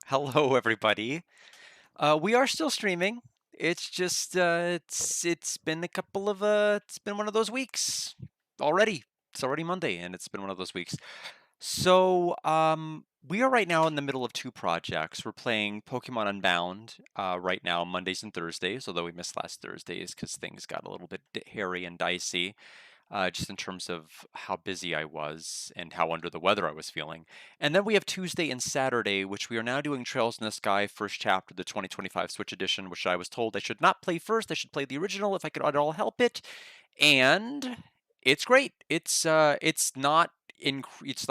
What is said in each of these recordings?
Hello, everybody. We are still streaming. It's just it's been a couple of it's been one of those weeks already. It's already Monday, and it's been one of those weeks. So we are right now in the middle of two projects. We're playing Pokemon Unbound right now, Mondays and Thursdays. Although we missed last Thursdays because things got a little bit hairy and dicey just in terms of how busy I was and how under the weather I was feeling. And then we have Tuesday and Saturday, which we are now doing Trails in the Sky First Chapter, the 2025 Switch Edition, which I was told I should not play first. I should play the original if I could at all help it. And it's great. It's not it's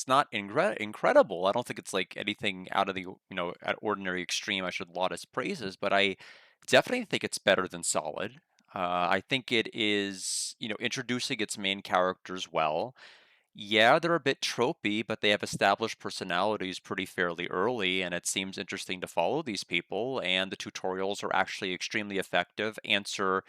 not incredible. I don't think it's like anything out of the at ordinary extreme I should laud its praises, but I definitely think it's better than solid. I think it is, introducing its main characters well. Yeah, they're a bit tropey, but they have established personalities pretty fairly early, and it seems interesting to follow these people. And the tutorials are actually extremely effective, answer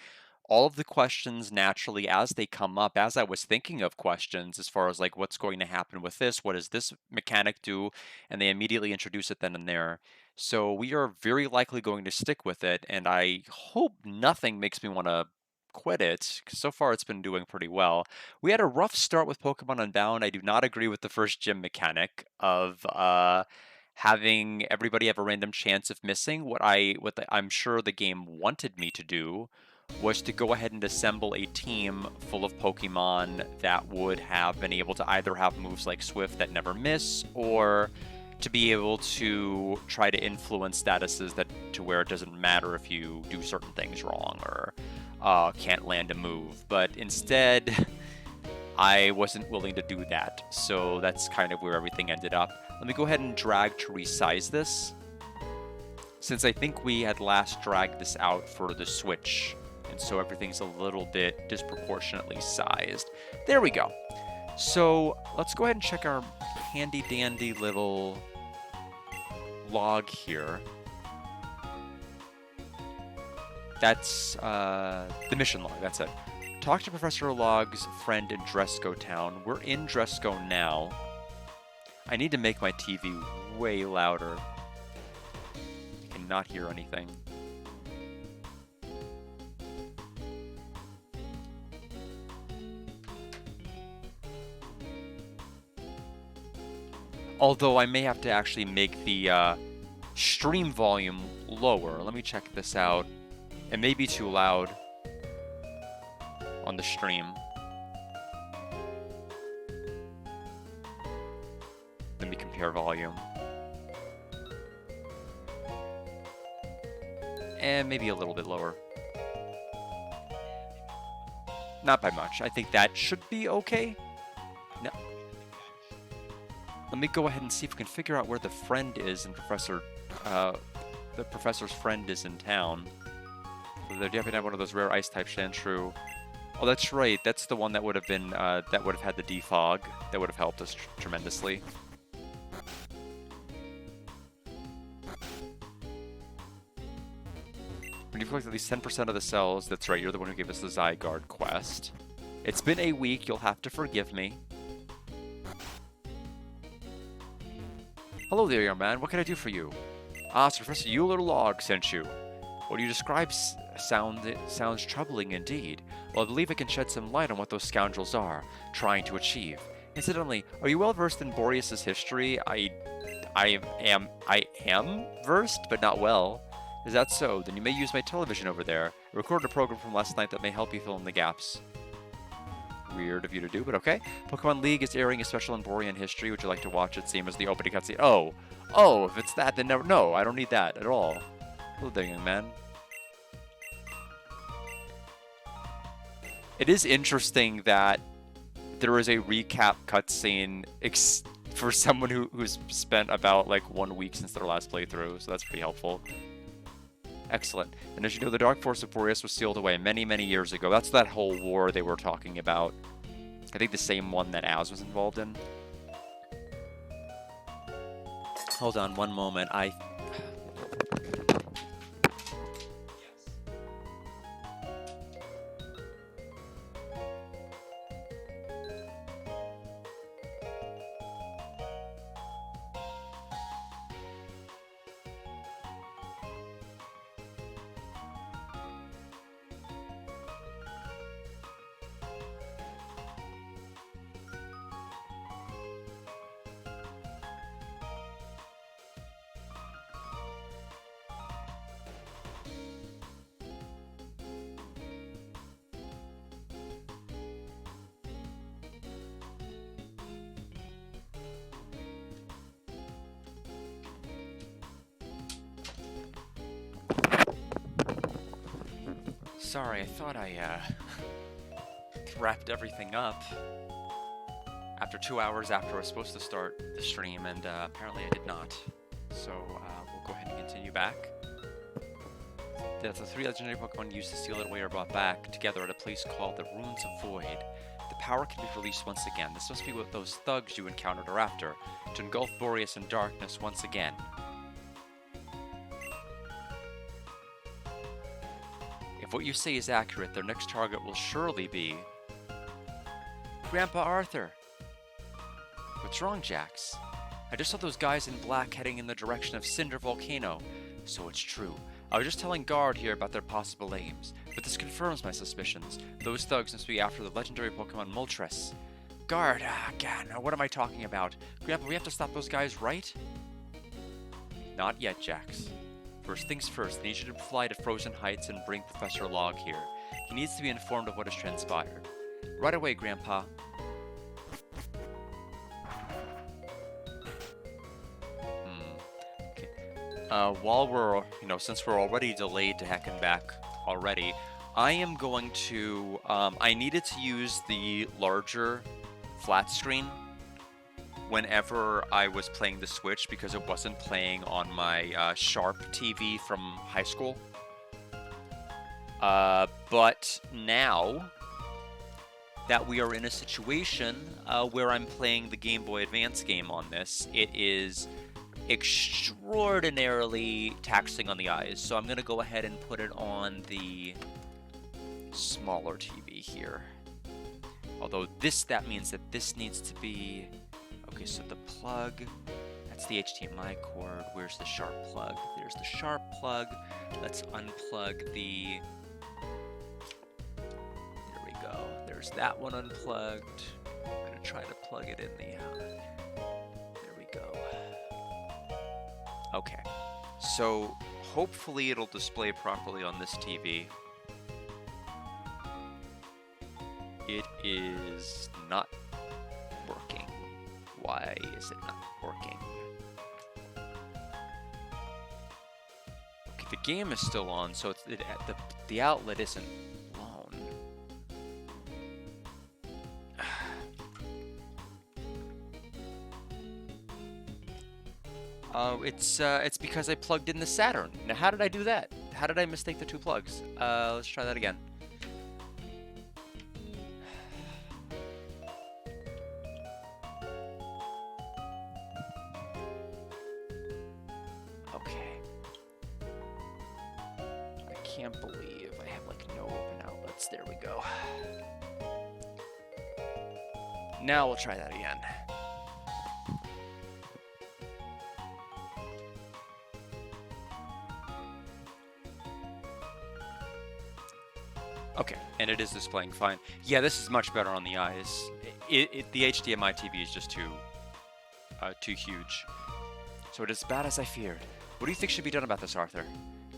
all of the questions naturally as they come up, as I was thinking of questions as far as like what's going to happen with this, what does this mechanic do, and they immediately introduce it then and there. So we are very likely going to stick with it, and I hope nothing makes me want to quit it, 'cause so far it's been doing pretty well. We had a rough start with Pokemon Unbound. I do not agree with the first gym mechanic of having everybody have a random chance of missing. I'm sure the game wanted me to do was to go ahead and assemble a team full of Pokemon that would have been able to either have moves like Swift that never miss, or to be able to try to influence statuses that to where it doesn't matter if you do certain things wrong or can't land a move. But instead, I wasn't willing to do that, so that's kind of where everything ended up. Let me go ahead and drag to resize this, since I think we had last dragged this out for the Switch, and so everything's a little bit disproportionately sized. There we go. So let's go ahead and check our handy dandy little log here. That's the mission log, that's it. Talk to Professor Log's friend in Dresco Town. We're in Dresco now. I need to make my TV way louder. I cannot hear anything. Although I may have to actually make the stream volume lower. Let me check this out. It may be too loud on the stream. Let me compare volume. And maybe a little bit lower. Not by much. I think that should be okay. No. Let me go ahead and see if we can figure out where the friend is and the professor's friend is in town. They're definitely have one of those rare ice-type Sandshrew. Oh, that's right. That's the one that would have been, that would have had the defog. That would have helped us tremendously. When you collect at least 10% of the cells, that's right, you're the one who gave us the Zygarde quest. It's been a week, you'll have to forgive me. Hello there, young man. What can I do for you? Ah, so Professor Euler Log sent you. What you describe sounds troubling indeed. Well, I believe I can shed some light on what those scoundrels are trying to achieve. Incidentally, are you well versed in Boreas's history? I am versed, but not well. Is that so? Then you may use my television over there. I recorded a program from last night that may help you fill in the gaps. Weird of you to do, but okay. Pokemon League is airing a special Borean history. Would you like to watch it? Same as the opening cutscene. Oh, if it's that, then no, I don't need that at all. Hello there, young man. It is interesting that there is a recap cutscene for someone who's spent about like 1 week since their last playthrough, so that's pretty helpful. Excellent. And as you know, the Dark Force of Boreas was sealed away many, many years ago. That's that whole war they were talking about. I think the same one that Az was involved in. Hold on one moment. sorry, I thought I, wrapped everything up after 2 hours after I was supposed to start the stream, and apparently I did not. So we'll go ahead and continue back. The 3 legendary Pokemon used to steal it away are brought back together at a place called the Ruins of Void. The power can be released once again. This must be what those thugs you encountered are after, to engulf Boreas in darkness once again. If what you say is accurate, their next target will surely be Grandpa Arthur. What's wrong, Jax? I just saw those guys in black heading in the direction of Cinder Volcano. So it's true. I was just telling Guard here about their possible aims, but this confirms my suspicions. Those thugs must be after the legendary Pokemon Moltres. Guard, God, what am I talking about? Grandpa, we have to stop those guys, right? Not yet, Jax. First things first, I need you to fly to Frozen Heights and bring Professor Log here. He needs to be informed of what has transpired. Right away, Grandpa. While we're, since we're already delayed to heck and back already, I am going to, I needed to use the larger flat screen whenever I was playing the Switch because it wasn't playing on my Sharp TV from high school. But now that we are in a situation where I'm playing the Game Boy Advance game on this, it is extraordinarily taxing on the eyes. So I'm going to go ahead and put it on the smaller TV here. Although that means that this needs to be... Okay, so the plug, that's the HDMI cord. Where's the sharp plug? There's the sharp plug. Let's unplug the... There we go. There's that one unplugged. I'm going to try to plug it in the... There we go. Okay, so hopefully it'll display properly on this TV. It is not working. Why is it not working? Okay, the game is still on, so the outlet isn't on. It's because I plugged in the Saturn. Now, how did I do that? How did I mistake the two plugs? Let's try that again. Okay. I can't believe I have like no open outlets. There we go. Now we'll try that again. Okay, and it is displaying fine. Yeah, this is much better on the eyes. The HDMI TV is just too huge. So it is as bad as I feared. What do you think should be done about this, Arthur?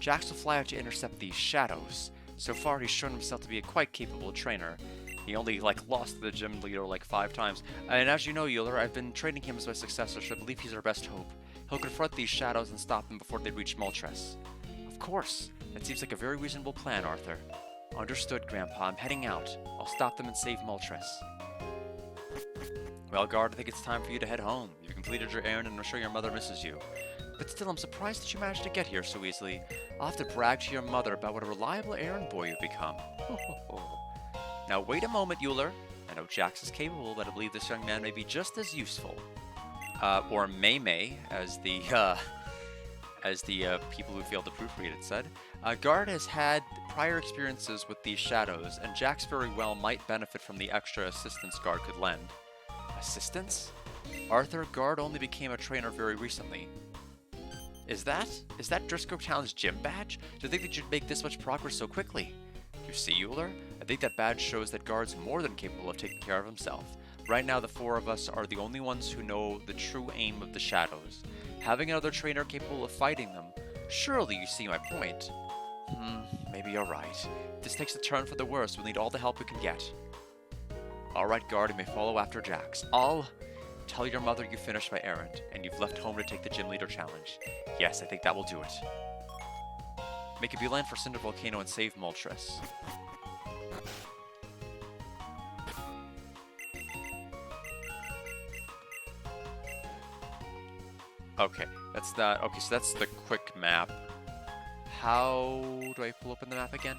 Jax will fly out to intercept these shadows. So far, he's shown himself to be a quite capable trainer. He only, lost the gym leader, 5 times. And as you know, Euler, I've been training him as my successor, so I believe he's our best hope. He'll confront these shadows and stop them before they reach Moltres. Of course. That seems like a very reasonable plan, Arthur. Understood, Grandpa. I'm heading out. I'll stop them and save Moltres. Well, Guard, I think it's time for you to head home. You've completed your errand and I'm sure your mother misses you. But still, I'm surprised that you managed to get here so easily. I'll have to brag to your mother about what a reliable errand boy you've become. Now, wait a moment, Euler. I know Jax is capable, but I believe this young man may be just as useful. Or May, as the people who failed to proofread it said. Guard has had prior experiences with these shadows, and Jax very well might benefit from the extra assistance Guard could lend. Assistance? Arthur, Guard only became a trainer very recently. Is that Driscoll Town's gym badge? Do you think that you'd make this much progress so quickly? You see, Euler? I think that badge shows that Guard's more than capable of taking care of himself. Right now, the 4 of us are the only ones who know the true aim of the shadows. Having another trainer capable of fighting them, surely you see my point. Maybe you're right. If this takes a turn for the worse, we'll need all the help we can get. Alright, Guard, you may follow after Jax. I'll tell your mother you finished my errand, and you've left home to take the gym leader challenge. Yes, I think that will do it. Make a beeline for Cinder Volcano and save Moltres. Okay, that's that. Okay, so that's the quick map. How do I pull open the map again?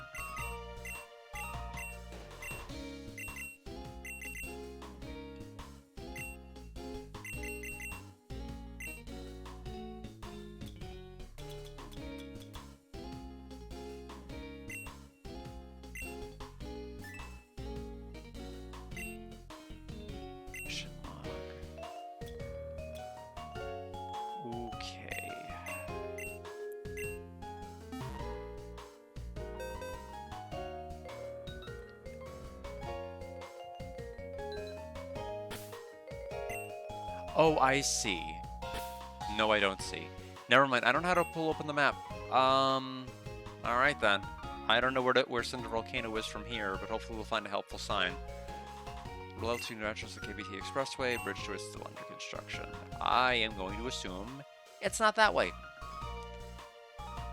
Mission log. Okay. Oh, I see. No, I don't see. Never mind. I don't know how to pull open the map. Alright then. I don't know where Cinder Volcano is from here, but hopefully we'll find a helpful sign. Level 2 Naturals, the KBT Expressway, bridge to it is still under construction. I am going to assume it's not that way.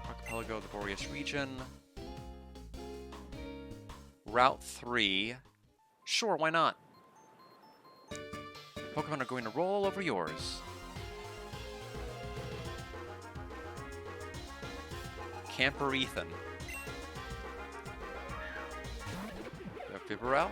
Archipelago, the Boreas region. Route 3. Sure, why not? Pokemon are going to roll over yours. Camper Ethan. We have Bibarel.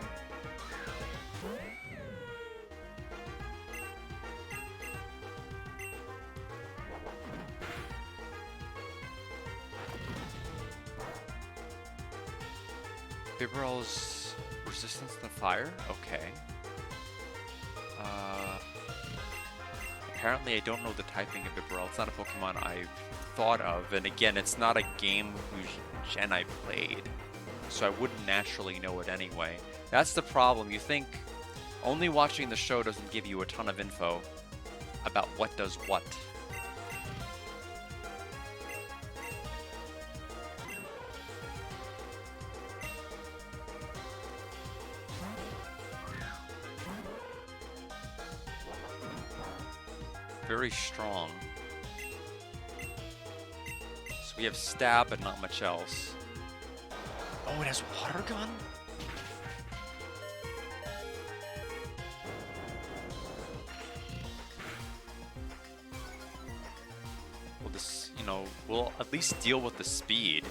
Bibarel's resistance to fire? Okay. Apparently I don't know the typing of Bibarel. It's not a Pokemon I've thought of, and again, it's not a game whose gen I played, so I wouldn't naturally know it anyway. That's the problem. You think only watching the show doesn't give you a ton of info about what does what. Very strong. So we have stab, but not much else. Oh, it has water gun? Well, this, you know, we'll at least deal with the speed.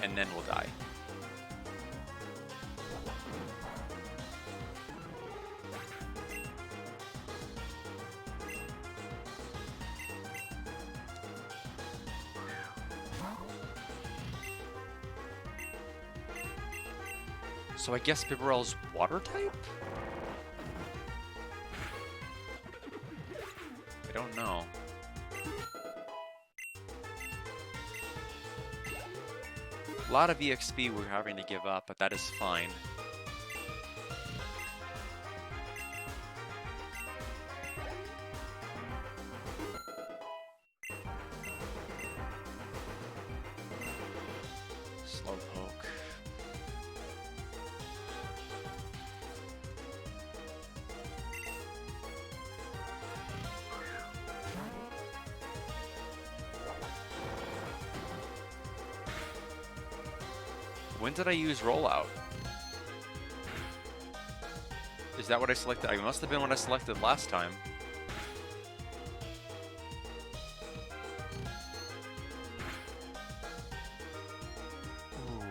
And then we'll die. So I guess Bibarel's water type? I don't know. A lot of EXP we're having to give up, but that is fine. Slowpoke. When did I use rollout? Is that what I selected? It must have been what I selected last time. Ooh,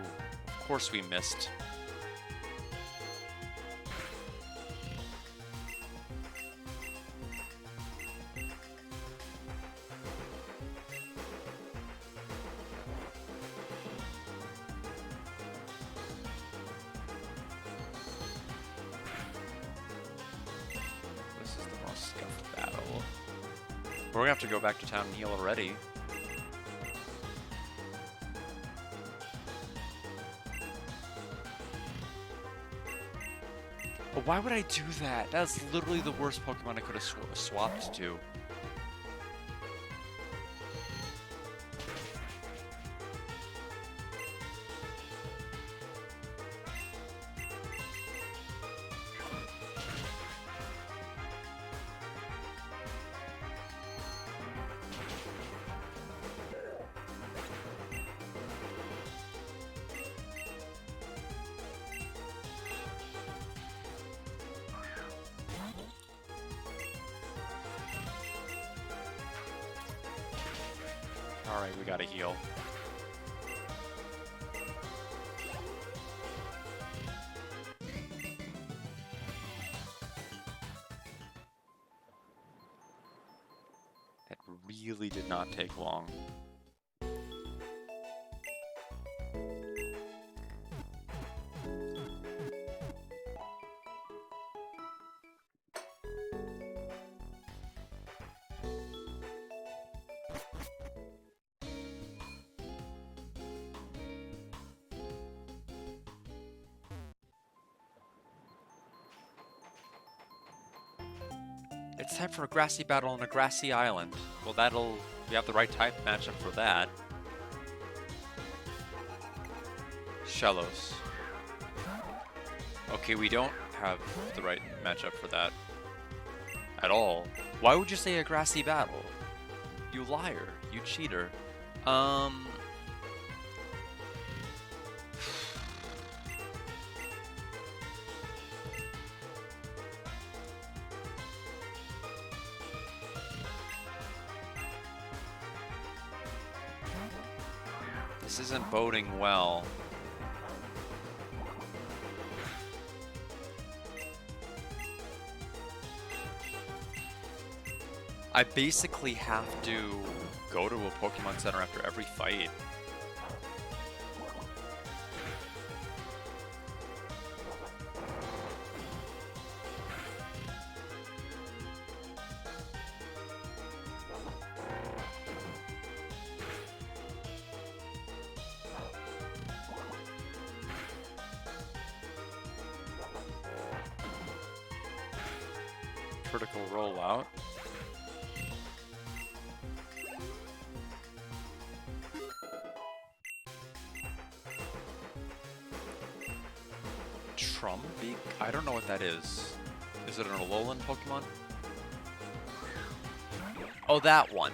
of course we missed. We're gonna have to go back to town and heal already. But why would I do that? That's literally the worst Pokemon I could have swapped to. Alright, we gotta heal. That really did not take long. It's time for a grassy battle on a grassy island. Well, we have the right type matchup for that. Shellos. Okay, we don't have the right matchup for that at all. Why would you say a grassy battle? You liar. You cheater. This isn't boding well. I basically have to go to a Pokemon Center after every fight. Critical rollout. Trumbeak? I don't know what that is. Is it an Alolan Pokemon? Oh, that one.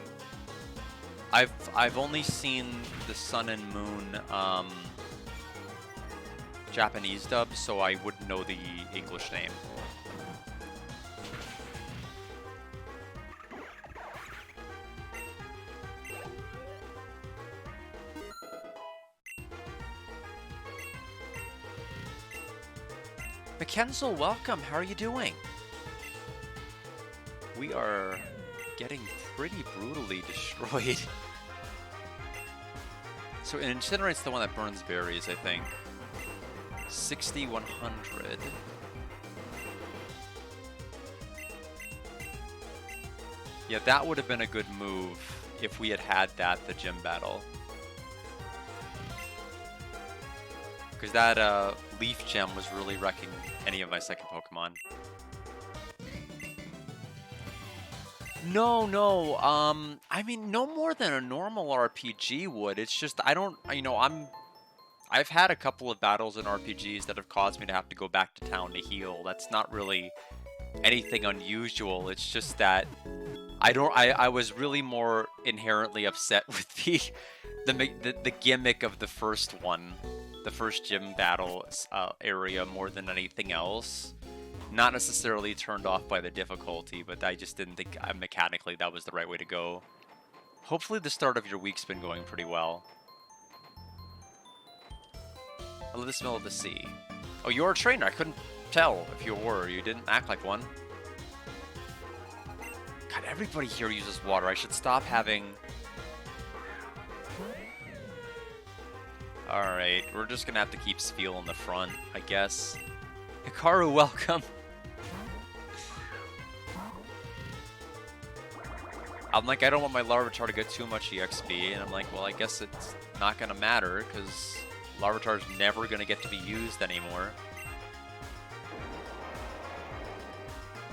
I've only seen the Sun and Moon Japanese dub, so I wouldn't know the English name. Kenzel, welcome. How are you doing? We are getting pretty brutally destroyed. So an Incinerate the one that burns berries, I think. 6,100. Yeah, that would have been a good move if we had had that the gym battle. Because that Leaf Gem was really wrecking any of my second Pokemon. No, I mean, no more than a normal RPG would. It's just, I don't, I've had a couple of battles in RPGs that have caused me to have to go back to town to heal. That's not really anything unusual. It's just that I was really more inherently upset with the gimmick of the first one. The first gym battle area more than anything else. Not necessarily turned off by the difficulty, but I just didn't think mechanically that was the right way to go. Hopefully the start of your week's been going pretty well. I love the smell of the sea. Oh, you're a trainer. I couldn't tell if you were. You didn't act like one. God, everybody here uses water. I should stop having... Alright, we're just gonna have to keep Spheal in the front, I guess. Hikaru, welcome! I'm like, I don't want my Larvitar to get too much EXP, and I'm like, well, I guess it's not gonna matter, because Larvitar's never gonna get to be used anymore.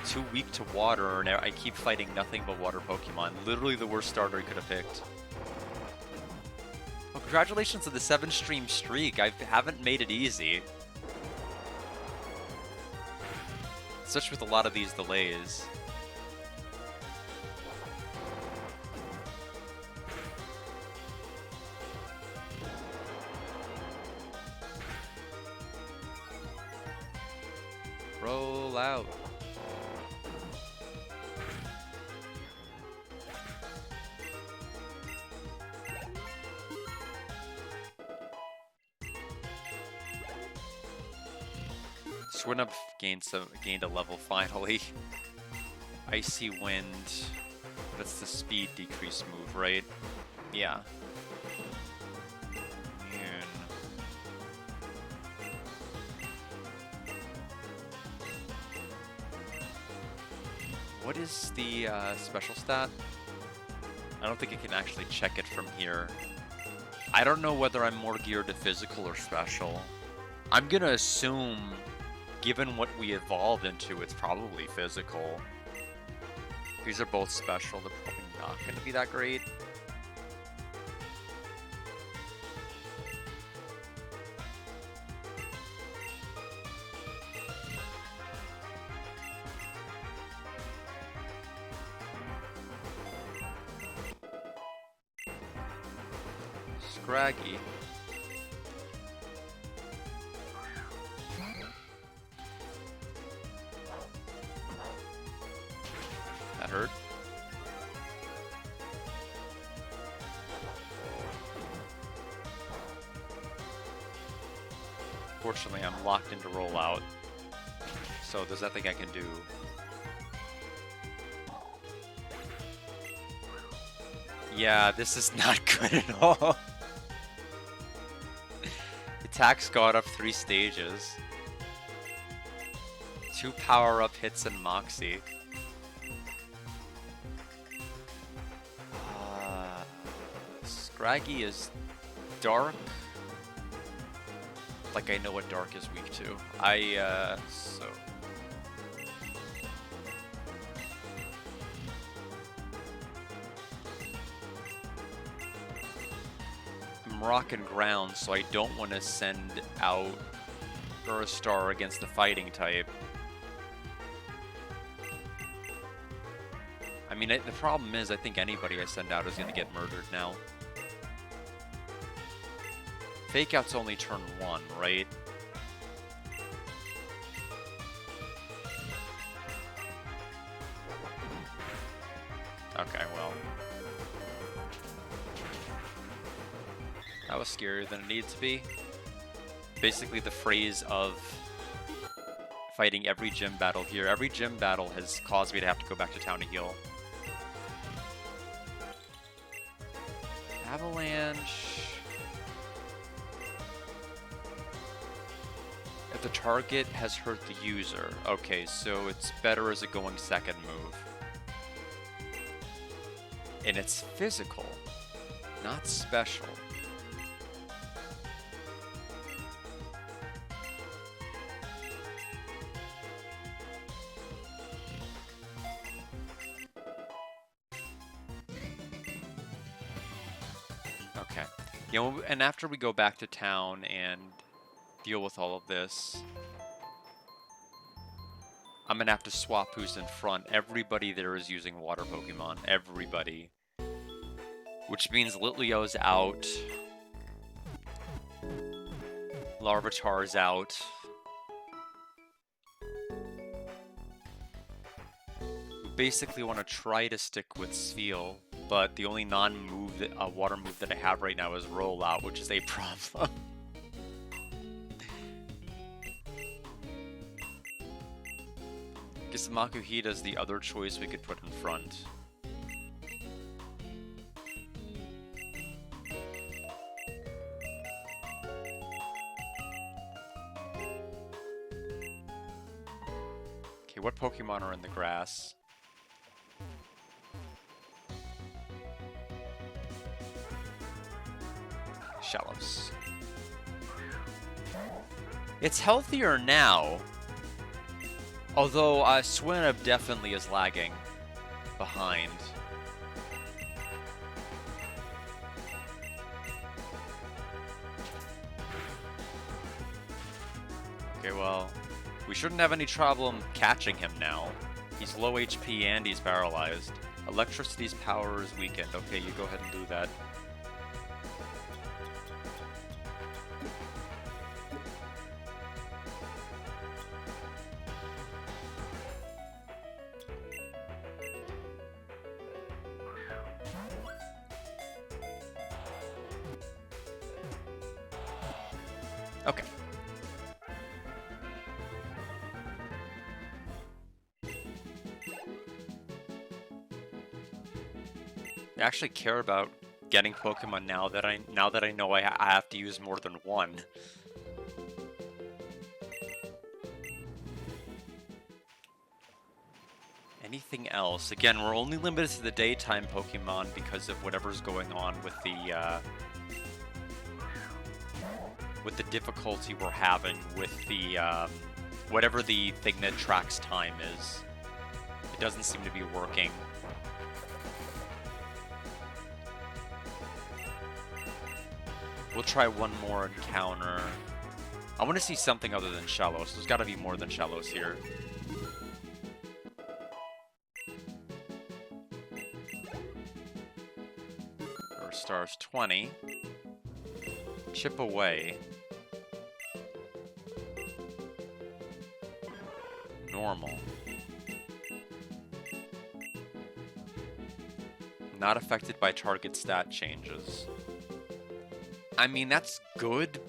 Too weak to water, and I keep fighting nothing but water Pokemon. Literally the worst starter I could have picked. Well, congratulations to the 7-stream streak. I haven't made it easy. Such with a lot of these delays. Roll out. Swinub gained a level finally. Icy Wind. That's the speed decrease move, right? Yeah. Immune. What is the special stat? I don't think I can actually check it from here. I don't know whether I'm more geared to physical or special. I'm gonna assume, given what we evolved into, it's probably physical. These are both special, they're probably not gonna be that great. Scraggy. That hurt. Fortunately, I'm locked into rollout, so there's nothing I can do. Yeah, this is not good at all. Attacks got up 3 stages. 2 power-up hits and Moxie. Scraggy is dark. Like I know what dark is weak to. So... I'm rocking ground, so I don't want to send out Earthstar against the fighting type. I mean, the problem is I think anybody I send out is going to get murdered now. Fake Out's only turn 1, right? Okay, well. That was scarier than it needed to be. Basically the phrase of fighting every gym battle here. Every gym battle has caused me to have to go back to town to heal. Avalanche... If the target has hurt the user. Okay, so it's better as a going second move. And it's physical, not special. Okay. You know, and after we go back to town and deal with all of this, I'm gonna have to swap who's in front. Everybody there is using water Pokemon. Everybody. Which means Litlio's out. Larvitar's out. We basically want to try to stick with Spheal, but the only non-move, water move that I have right now is Rollout, which is a problem. Guess Makuhita is the other choice we could put in front. Okay, what Pokemon are in the grass? Shallows. It's healthier now. Although Swinub definitely is lagging behind. Okay, well, we shouldn't have any problem catching him now. He's low HP and he's paralyzed. Electricity's power is weakened. Okay, you go ahead and do that. Okay. actually care about getting Pokemon now that I know I have to use more than one. Anything else? Again, we're only limited to the daytime Pokemon because of whatever's going on with the difficulty we're having with the whatever the thing that tracks time is. It doesn't seem to be working. We'll try one more encounter. I want to see something other than Shellos. There's got to be more than Shellos here. Or stars 20. Chip away. Normal. Not affected by target stat changes. I mean, that's good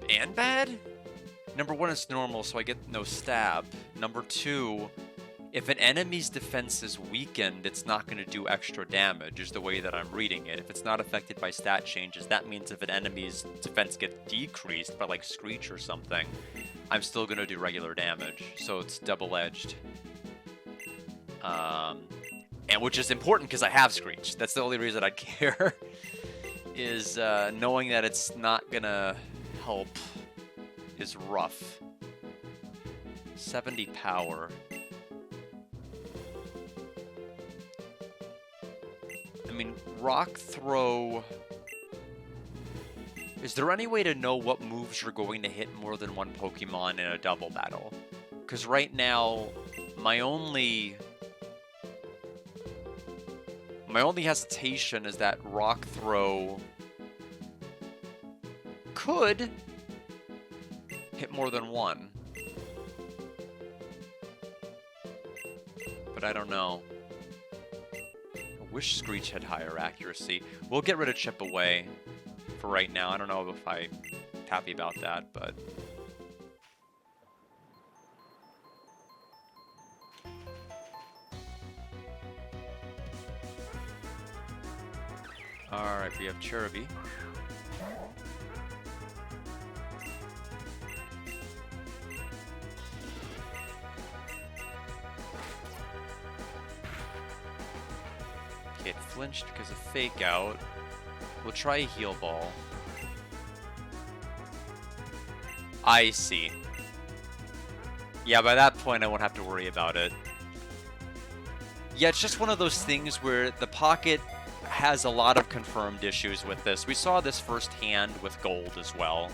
and bad. Number one, it's normal, so I get no stab. Number two, if an enemy's defense is weakened, it's not going to do extra damage, is the way that I'm reading it. If it's not affected by stat changes, that means if an enemy's defense gets decreased by, like, Screech or something, I'm still going to do regular damage, so it's double-edged. And which is important because I have Screech. That's the only reason I'd care, is knowing that it's not going to help is rough. 70 power. I mean, Rock Throw... Is there any way to know what moves you're going to hit more than one Pokemon in a double battle? Because right now, my only hesitation is that Rock Throw could hit more than one. But I don't know. I wish Screech had higher accuracy. We'll get rid of Chip Away for right now. I don't know if I'm happy about that, but... Alright, we have Cherubi. Okay, it flinched because of Fake Out. We'll try a Heal Ball. I see. Yeah, by that point I won't have to worry about it. Yeah, it's just one of those things where the Pocket has a lot of confirmed issues with this. We saw this firsthand with Gold as well.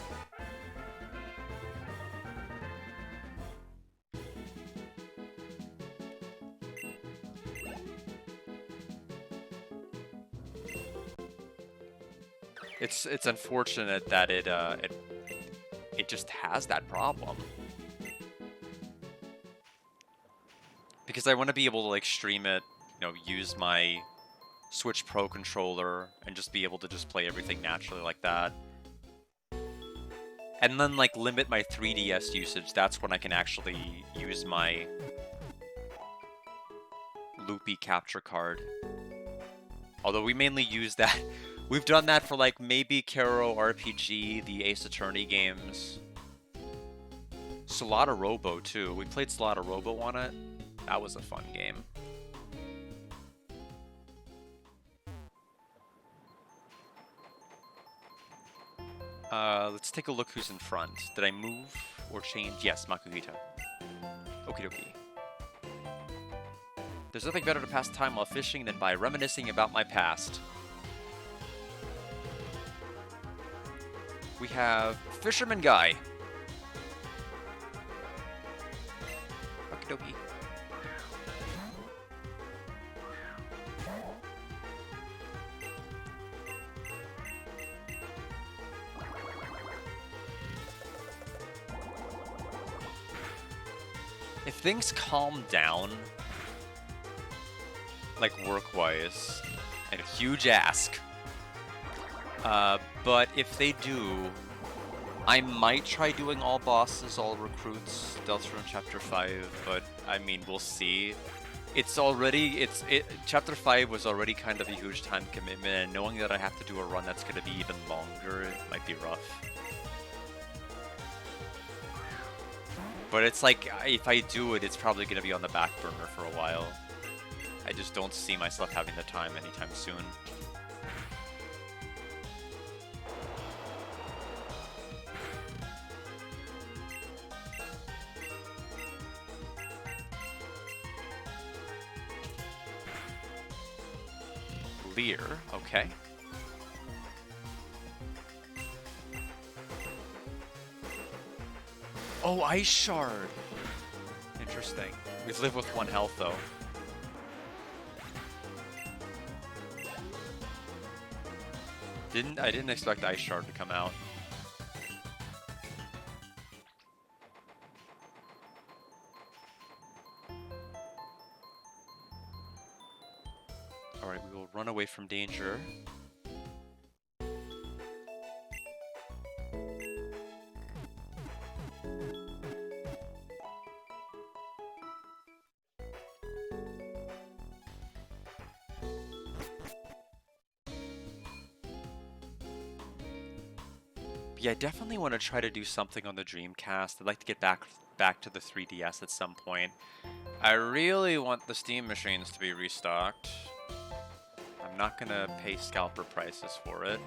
It's unfortunate that it just has that problem. Because I want to be able to, like, stream it, you know, use my Switch Pro controller and just be able to just play everything naturally like that. And then, like, limit my 3DS usage. That's when I can actually use my loopy capture card. Although we mainly use that. We've done that for, like, maybe Kero RPG, the Ace Attorney games. Solata Robo, too. We played Solata Robo on it. That was a fun game. Let's take a look who's in front. Did I move or change? Yes, Makuhita. Okie dokie. There's nothing better to pass time while fishing than by reminiscing about my past. We have Fisherman Guy. Okie dokie. If things calm down, like work-wise, and a huge ask, but if they do, I might try doing all bosses, all recruits, Deltarune Chapter 5, but I mean, we'll see. Chapter 5 was already kind of a huge time commitment, and knowing that I have to do a run that's gonna be even longer, it might be rough. But it's like, if I do it, it's probably gonna be on the back burner for a while. I just don't see myself having the time anytime soon. Lear, okay. Oh, Ice Shard! Interesting. We live with 1 health, though. I didn't expect Ice Shard to come out. Alright, we will run away from danger. Yeah, I definitely want to try to do something on the Dreamcast. I'd like to get back to the 3DS at some point. I really want the Steam machines to be restocked. I'm not gonna pay scalper prices for it.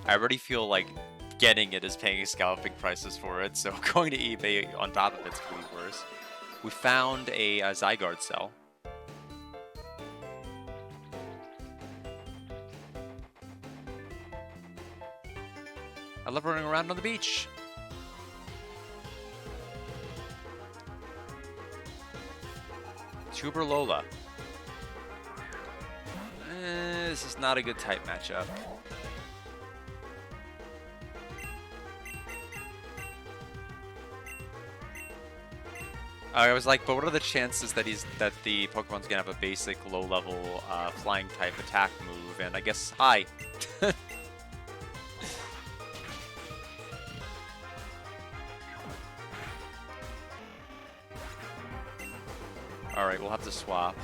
I already feel like getting it is paying scalping prices for it, so going to eBay on top of it's gonna be worse. We found a Zygarde cell. I love running around on the beach. Tuber Lola. This is not a good type matchup. I was like, but what are the chances that the Pokemon's gonna have a basic low-level flying type attack move? And I guess high. All right, we'll have to swap.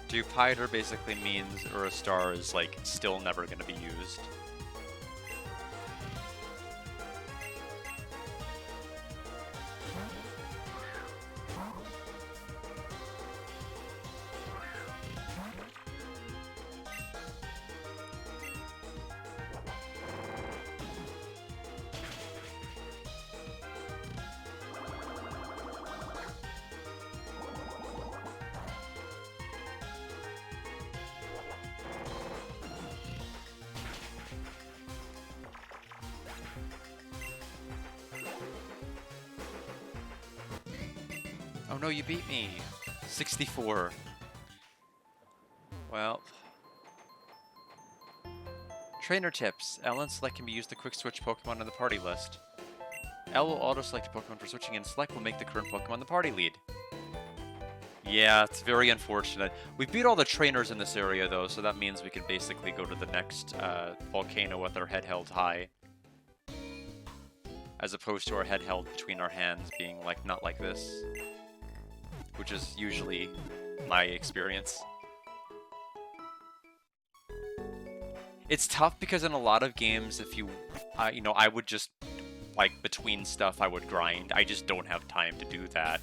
Dewpider basically means Star is like still never gonna be used. Oh no, you beat me! 64. Well. Trainer tips. L and Select can be used to quick switch Pokemon on the party list. L will auto-select a Pokemon for switching, and Select will make the current Pokemon the party lead. Yeah, it's very unfortunate. We beat all the trainers in this area, though, so that means we can basically go to the next volcano with our head held high. As opposed to our head held between our hands being, like, not like this. Which is usually my experience. It's tough because in a lot of games, if you, you know, I would just, like, between stuff, I would grind. I just don't have time to do that.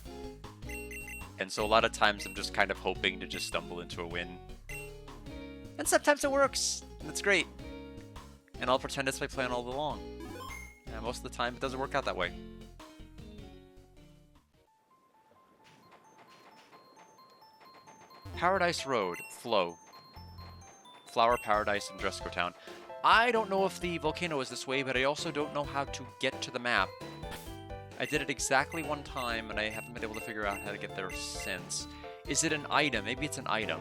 And so a lot of times I'm just kind of hoping to just stumble into a win. And sometimes it works, and it's great. And I'll pretend it's my plan all along. And most of the time, it doesn't work out that way. Paradise Road, Flow. Flower Paradise in Dresco Town. I don't know if the volcano is this way, but I also don't know how to get to the map. I did it exactly one time, and I haven't been able to figure out how to get there since. Is it an item? Maybe it's an item.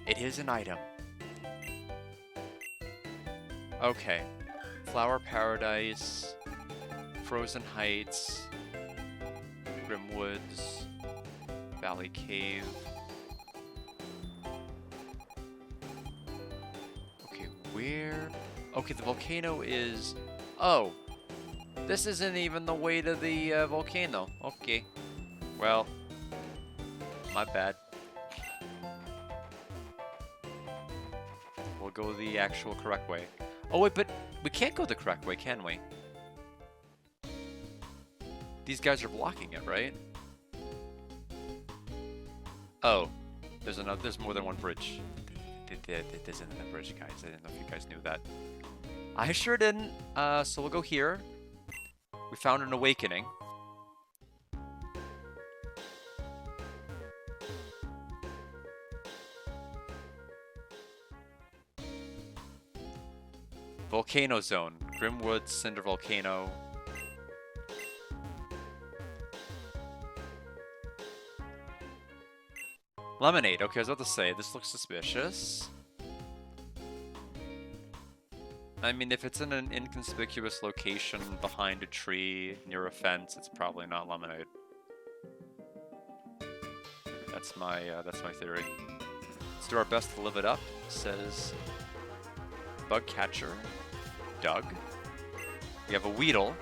It is an item. Okay. Flower Paradise, Frozen Heights, Grimwoods, Valley Cave. Okay, where? Okay, the volcano is... Oh! This isn't even the way to the volcano. Okay. Well, my bad. We'll go the actual correct way. Oh wait, but we can't go the correct way, can we? These guys are blocking it, right? Oh, there's more than one bridge. There's another bridge, guys. I didn't know if you guys knew that. I sure didn't. So we'll go here. We found an awakening. Volcano Zone. Grimwood, Cinder Volcano. Lemonade. Okay, I was about to say, this looks suspicious. I mean, if it's in an inconspicuous location behind a tree near a fence, it's probably not lemonade. That's my theory. Let's do our best to live it up, says Bug Catcher. Doug. We have a Weedle.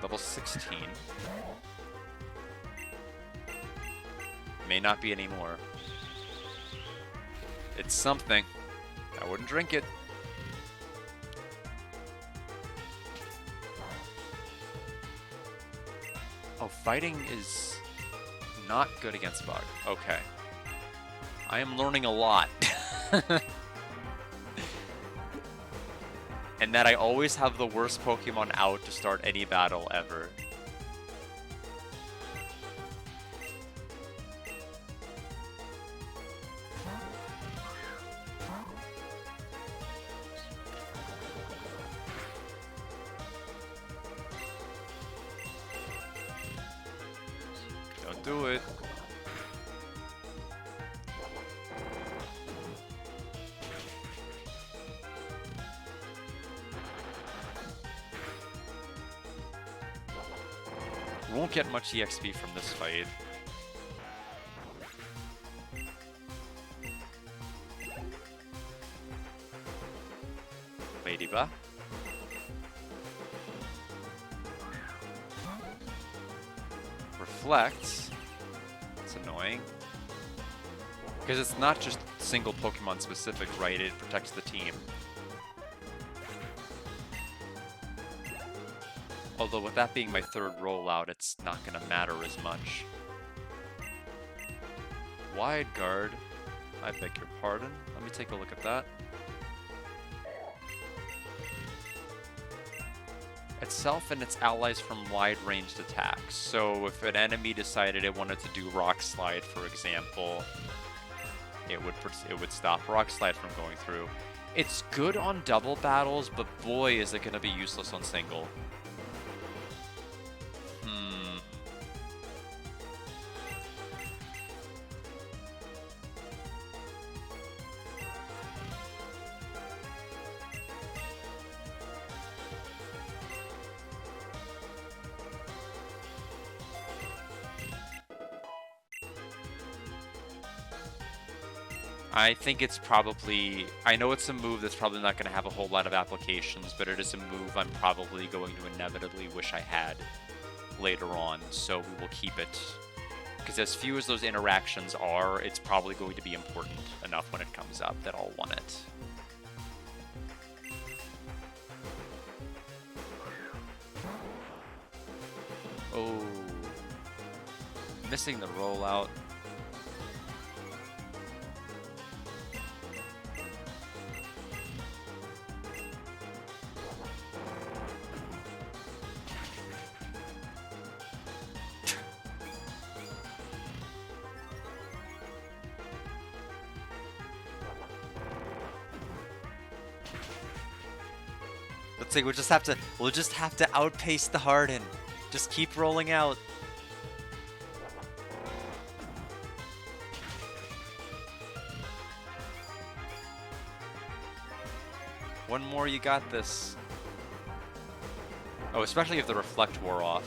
Level 16. May not be any more. It's something. I wouldn't drink it. Oh, fighting is not good against Bug. Okay. I am learning a lot. And that I always have the worst Pokemon out to start any battle ever. Don't do it. We won't get much EXP from this fight. Ladybug. Reflect. It's annoying. Because it's not just single Pokemon specific, right? It protects the team. Although with that being my third rollout, it's not going to matter as much. Wide Guard. I beg your pardon. Let me take a look at that. Itself and its allies from wide-ranged attacks. So if an enemy decided it wanted to do Rock Slide, for example, it would stop Rock Slide from going through. It's good on double battles, but boy, is it going to be useless on single. I think it's probably... I know it's a move that's probably not going to have a whole lot of applications, but it is a move I'm probably going to inevitably wish I had later on, so we will keep it. Because as few as those interactions are, it's probably going to be important enough when it comes up that I'll want it. Oh. Missing the rollout. Let's see, we'll just have to outpace the Harden. Just keep rolling out. One more, you got this. Oh, especially if the Reflect wore off.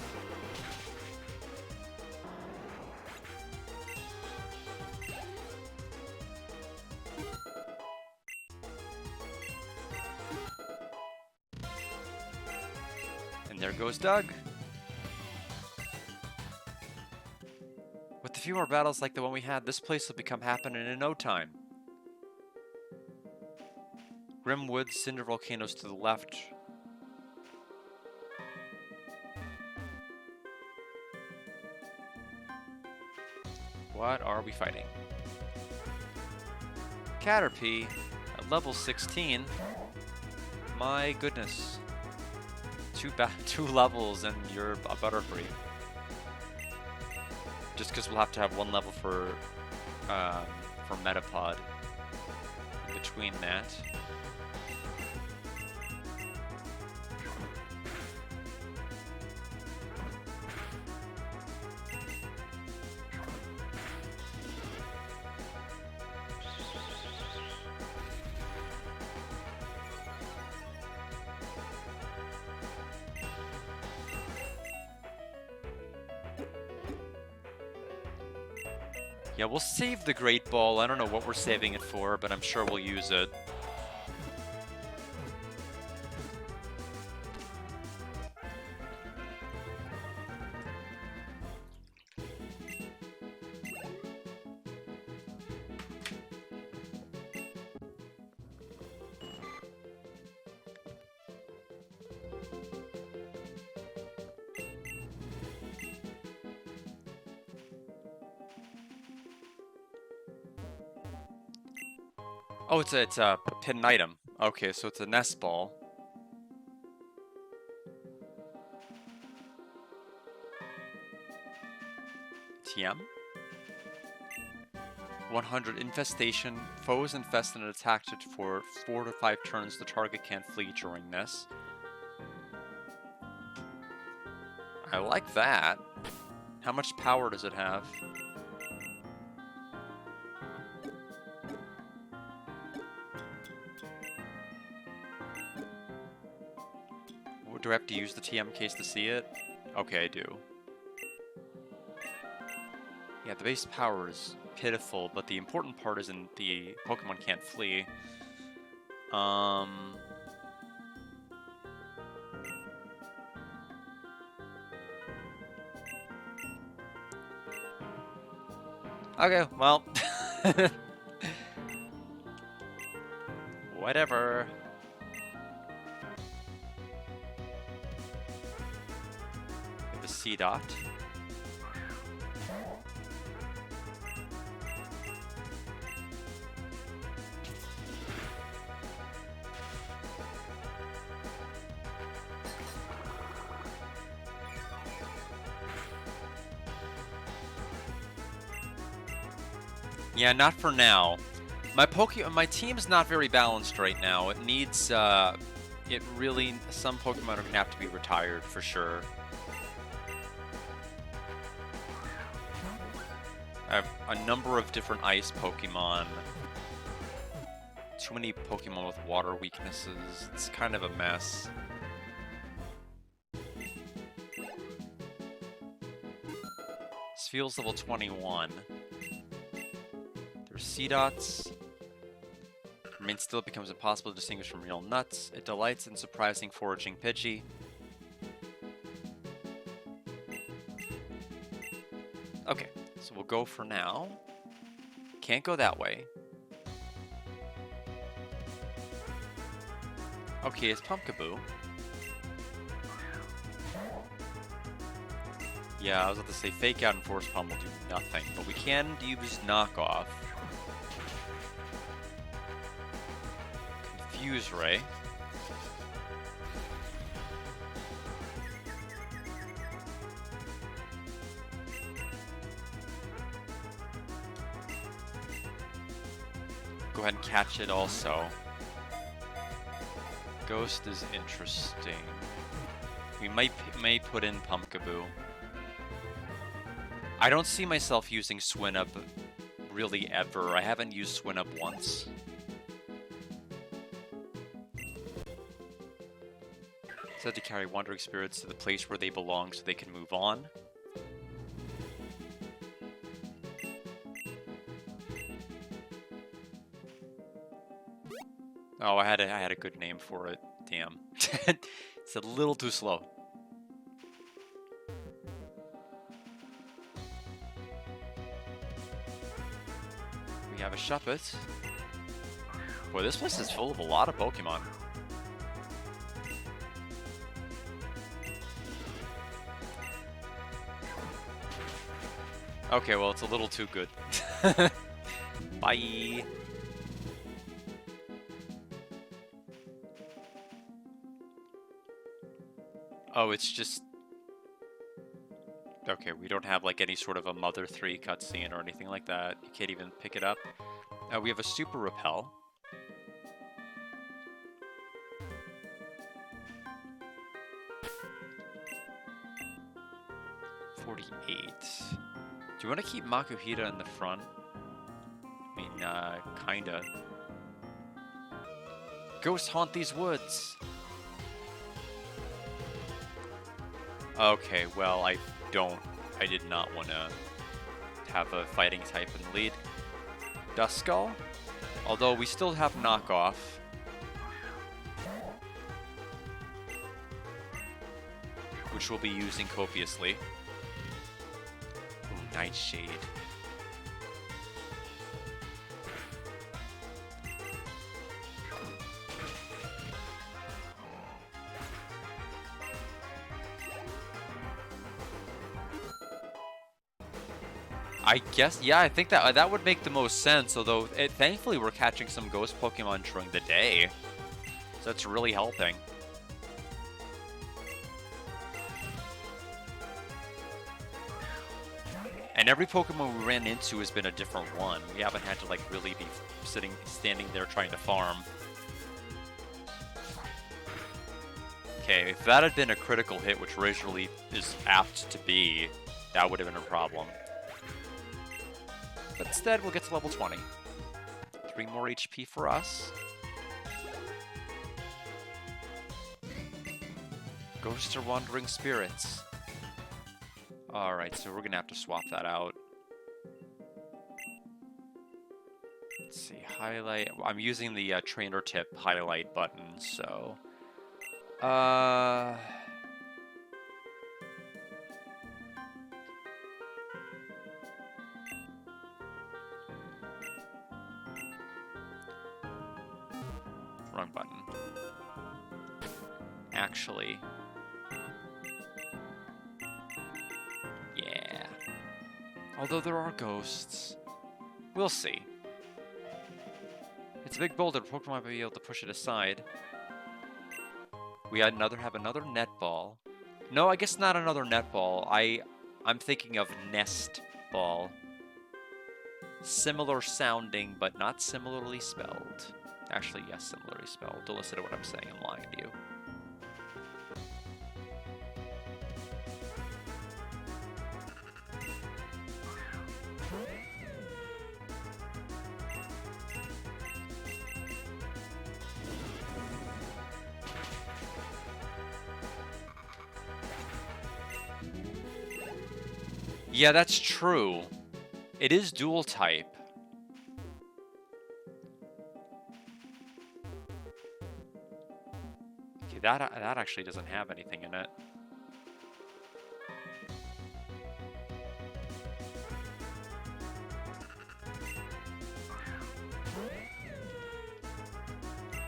There goes Doug. With a few more battles like the one we had, this place will become happening in no time. Grim woods, cinder volcanoes to the left. What are we fighting? Caterpie at level 16. My goodness. Two levels and you're a Butterfree. Just because we'll have to have one level for Metapod in between that. Yeah, we'll save the Great Ball. I don't know what we're saving it for, but I'm sure we'll use it. Oh, it's a hidden item. Okay, so it's a nest ball. TM. 100 infestation. Foes infest and attacked it for 4 to 5 turns. The target can't flee during this. I like that. How much power does it have? Do I have to use the TM case to see it? Okay, I do. Yeah, the base power is pitiful, but the important part is in the Pokemon can't flee. Okay, well. Whatever. The C-Dot. Yeah, not for now. My team's not very balanced right now. It needs, some Pokemon are gonna have to be retired for sure. I have a number of different ice Pokemon. Too many Pokemon with water weaknesses. It's kind of a mess. Spheel's level 21. There's C-Dots. Remain still, it becomes impossible to distinguish from real nuts. It delights in surprising foraging Pidgey. Okay, so we'll go for now. Can't go that way. Okay, it's Pumpkaboo. Yeah, I was about to say Fake Out and Force Palm will do nothing, but we can use Knockoff. Confuse Ray. Go ahead and catch it also. Ghost is interesting. We may put in Pumpkaboo. I don't see myself using Swinub really ever. I haven't used Swinub once. Said to carry wandering spirits to the place where they belong so they can move on. Oh, I had a good name for it. Damn. It's a little too slow. We have a Shuppet. Boy, this place is full of a lot of Pokemon. Okay, well, it's a little too good. Bye! Oh, it's just... Okay, we don't have, like, any sort of a Mother 3 cutscene or anything like that. You can't even pick it up. We have a Super Repel. $48. Do you want to keep Makuhita in the front? I mean, kinda. Ghosts haunt these woods! Okay, well, I did not want to have a fighting type in the lead. Duskull? Although we still have knockoff. Which we'll be using copiously. Ooh, Nightshade. I guess, yeah, I think that would make the most sense, although thankfully we're catching some ghost Pokemon during the day. So that's really helping. And every Pokemon we ran into has been a different one. We haven't had to like really be standing there trying to farm. Okay, if that had been a critical hit, which originally is apt to be, that would have been a problem. But instead, we'll get to level 20. 3 more HP for us. Ghosts are wandering spirits. Alright, so we're gonna have to swap that out. Let's see, highlight. I'm using the trainer tip highlight button, so... Wrong button. Actually... Yeah. Although there are ghosts. We'll see. It's a big boulder. Pokemon might be able to push it aside. We have another netball. No, I guess not another netball. I'm thinking of nest ball. Similar sounding, but not similarly spelled. Actually, yes, similarly spelled. Don't listen to what I'm saying. I'm lying to you. Yeah, that's true. It is dual type. Okay, that actually doesn't have anything in it.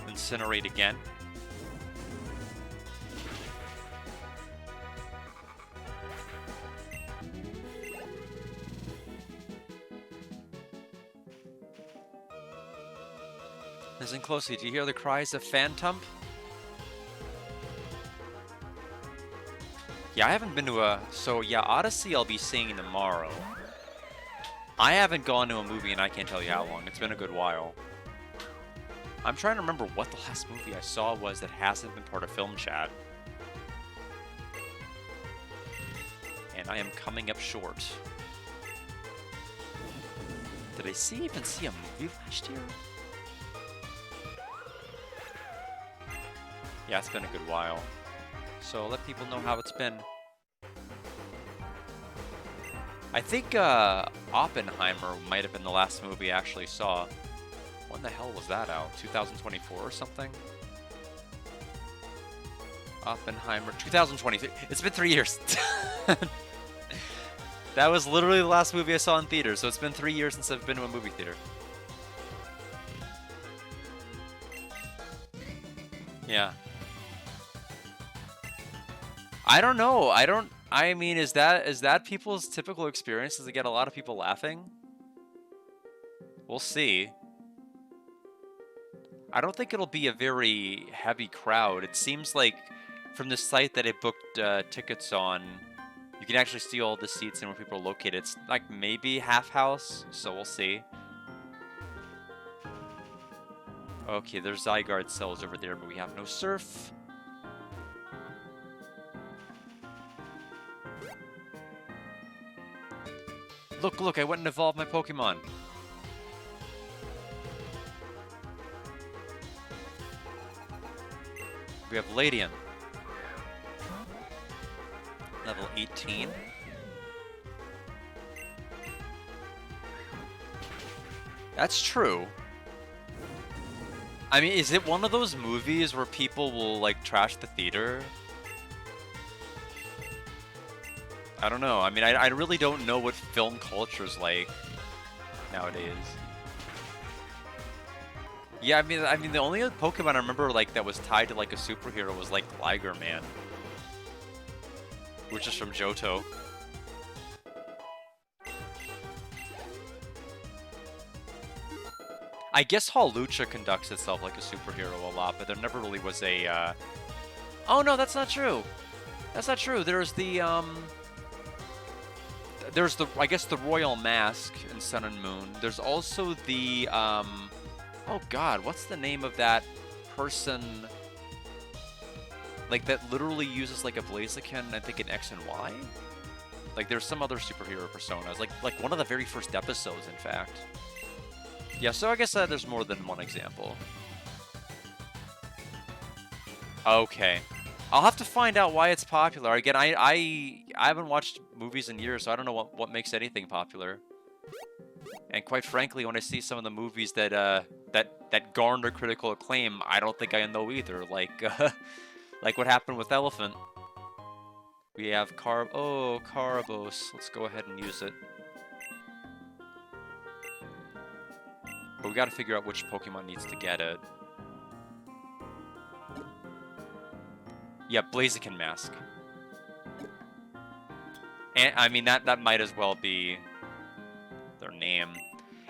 Incinerate again. Listen closely. Do you hear the cries of Phantump? Yeah, I haven't been to a... So, yeah, Odyssey I'll be seeing tomorrow. I haven't gone to a movie and I can't tell you how long. It's been a good while. I'm trying to remember what the last movie I saw was that hasn't been part of Film Chat. And I am coming up short. Did I even see a movie last year? Yeah, it's been a good while. So let people know how it's been. I think Oppenheimer might have been the last movie I actually saw. When the hell was that out? 2024 or something? Oppenheimer, 2023. It's been 3 years. That was literally the last movie I saw in theaters, so it's been 3 years since I've been to a movie theater. Yeah. I don't know. I mean, is that people's typical experience? Does it get a lot of people laughing? We'll see. I don't think it'll be a very heavy crowd. It seems like from the site that I booked tickets on, you can actually see all the seats and where people are located. It's like maybe half house, so we'll see. Okay, there's Zygarde cells over there, but we have no surf. Look, I went and evolved my Pokemon. We have Ladian. Level 18. That's true. I mean, is it one of those movies where people will, like, trash the theater? I don't know. I mean, I really don't know what film culture's like nowadays. Yeah, I mean, the only other Pokemon I remember, like, that was tied to, like, a superhero was, like, Liger Man. Which is from Johto. I guess Hawlucha conducts itself like a superhero a lot, but there never really was a, Oh, no, that's not true! That's not true! There's the, I guess, the Royal Mask in Sun and Moon. There's also the, oh god, what's the name of that person, like, that literally uses, like, a Blaziken, I think, in X and Y? Like, there's some other superhero personas, like one of the very first episodes, in fact. Yeah, so I guess there's more than one example. Okay. I'll have to find out why it's popular. Again, I haven't watched movies in years, so I don't know what makes anything popular. And quite frankly, when I see some of the movies that that garner critical acclaim, I don't think I know either. Like like what happened with Elephant. We have Carbos. Let's go ahead and use it. But we got to figure out which Pokemon needs to get it. Yeah, Blaziken Mask. And I mean that might as well be their name.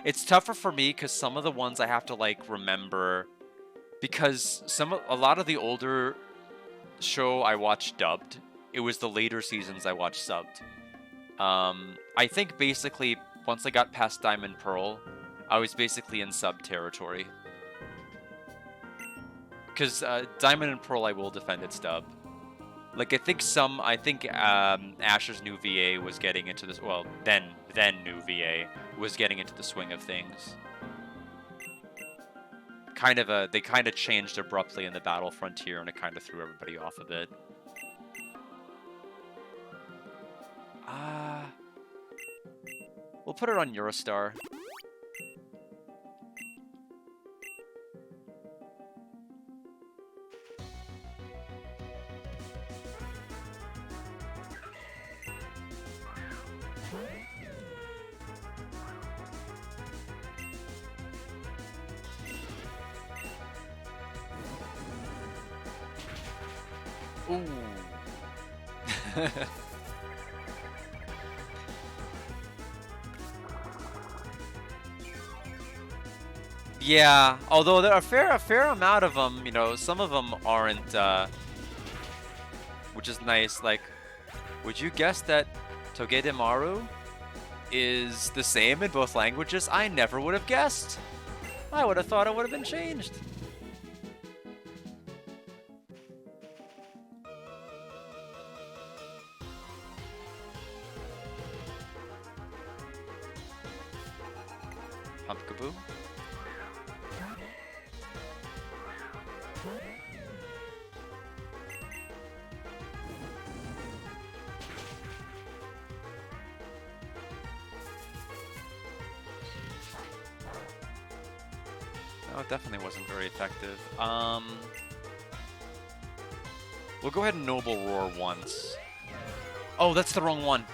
It's tougher for me because some of the ones I have to, like, remember, because a lot of the older show I watched dubbed. It was the later seasons I watched subbed. I think basically once I got past Diamond Pearl, I was basically in sub territory. Because Diamond and Pearl, I will defend its dub. Like, I think Ash's new VA was getting into this. Well, then new VA was getting into the swing of things. They kind of changed abruptly in the Battle Frontier, and it kind of threw everybody off a bit. We'll put it on Eurostar. Ooh. Yeah, although there are a fair amount of them, you know, some of them aren't, which is nice. Like, would you guess that Togedemaru is the same in both languages? I never would have guessed. I would have thought it would have been changed. Pumpkaboo? No, it definitely wasn't very effective. We'll go ahead and Noble Roar once. Oh, that's the wrong one.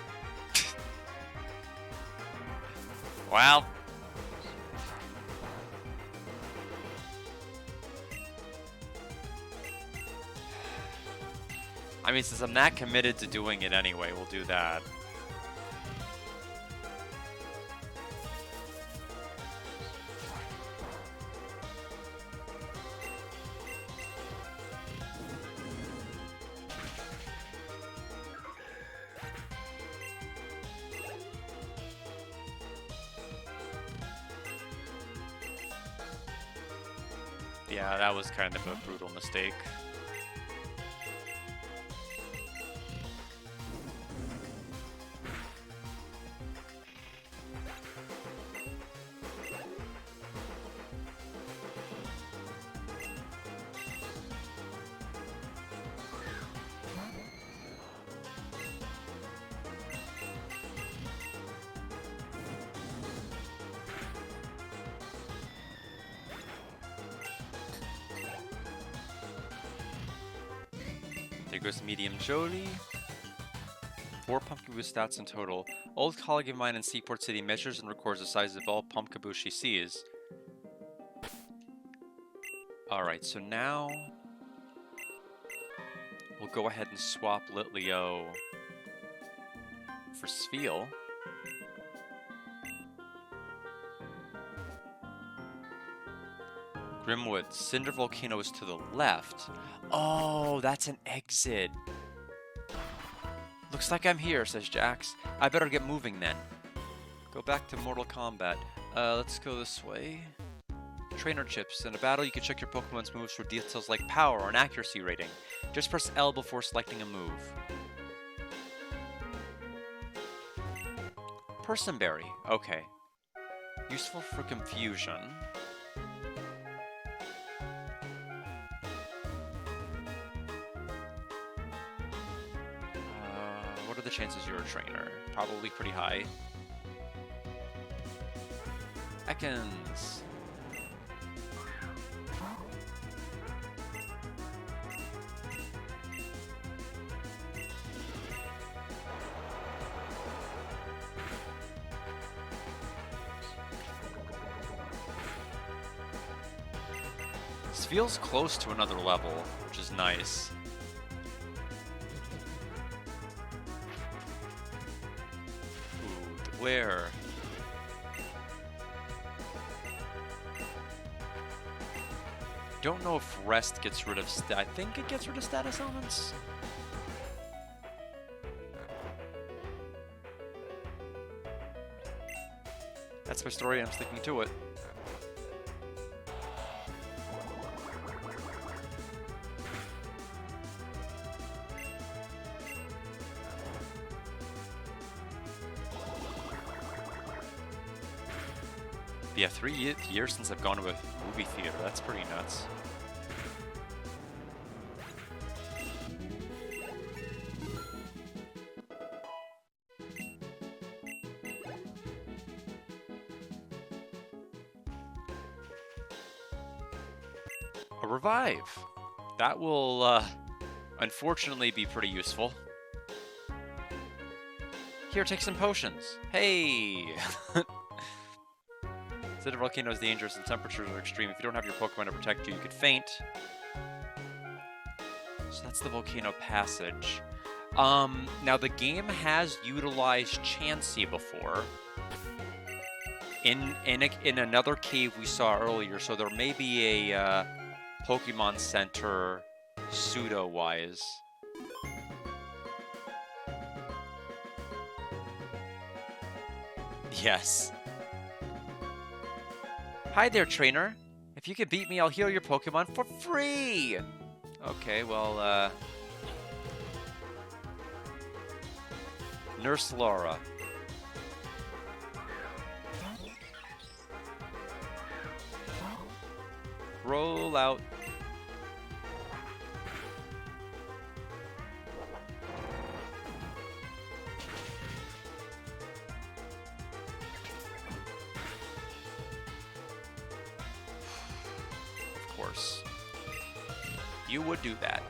Wow. I mean, since I'm that committed to doing it anyway, we'll do that. Yeah, that was kind of a brutal mistake. There goes Medium Jolie. 4 Pumpkaboo stats in total. Old colleague of mine in Seaport City measures and records the size of all Pumpkaboo she sees. Alright, so now we'll go ahead and swap Litleo for Sfeel. Grimwood, Cinder Volcano is to the left. Oh, that's an exit. Looks like I'm here, says Jax. I better get moving then. Go back to Mortal Kombat. Let's go this way. Trainer chips. In a battle, you can check your Pokemon's moves for details like power or an accuracy rating. Just press L before selecting a move. Personberry. Okay. Useful for confusion. What are the chances you're a trainer? Probably pretty high. Ekans. This feels close to another level, which is nice. Ooh, where? Don't know if rest gets rid of I think it gets rid of status elements. That's my story, I'm sticking to it. Yeah, 3 years since I've gone to a movie theater. That's pretty nuts. A revive. That will, unfortunately be pretty useful. Here, take some potions. Hey! Cinder Volcano is dangerous and temperatures are extreme. If you don't have your Pokemon to protect you, you could faint. So that's the Volcano Passage. Now the game has utilized Chansey before. In another cave we saw earlier, so there may be a Pokemon Center pseudo-wise. Yes. Hi there, trainer. If you can beat me, I'll heal your Pokemon for free! Okay, well, Nurse Laura. Roll out. Of course. You would do that.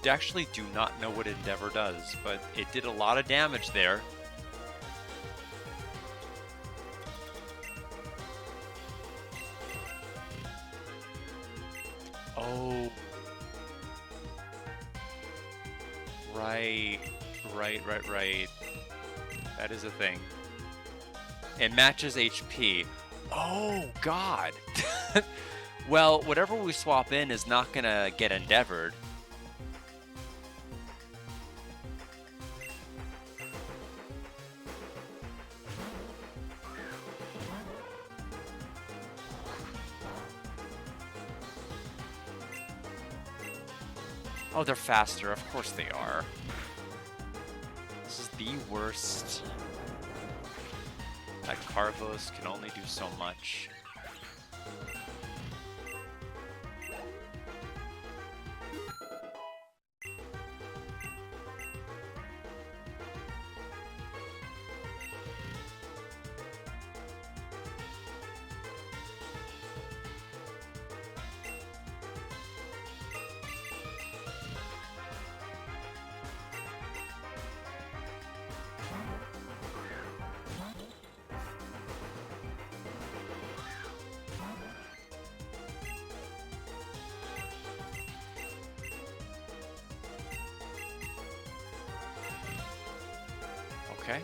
actually do not know what Endeavor does, but it did a lot of damage there. Oh. Right. Right. That is a thing. It matches HP. Oh, God. Well, whatever we swap in is not going to get endeavored. Oh, they're faster. Of course they are. This is the worst. That Carvos can only do so much. Okay.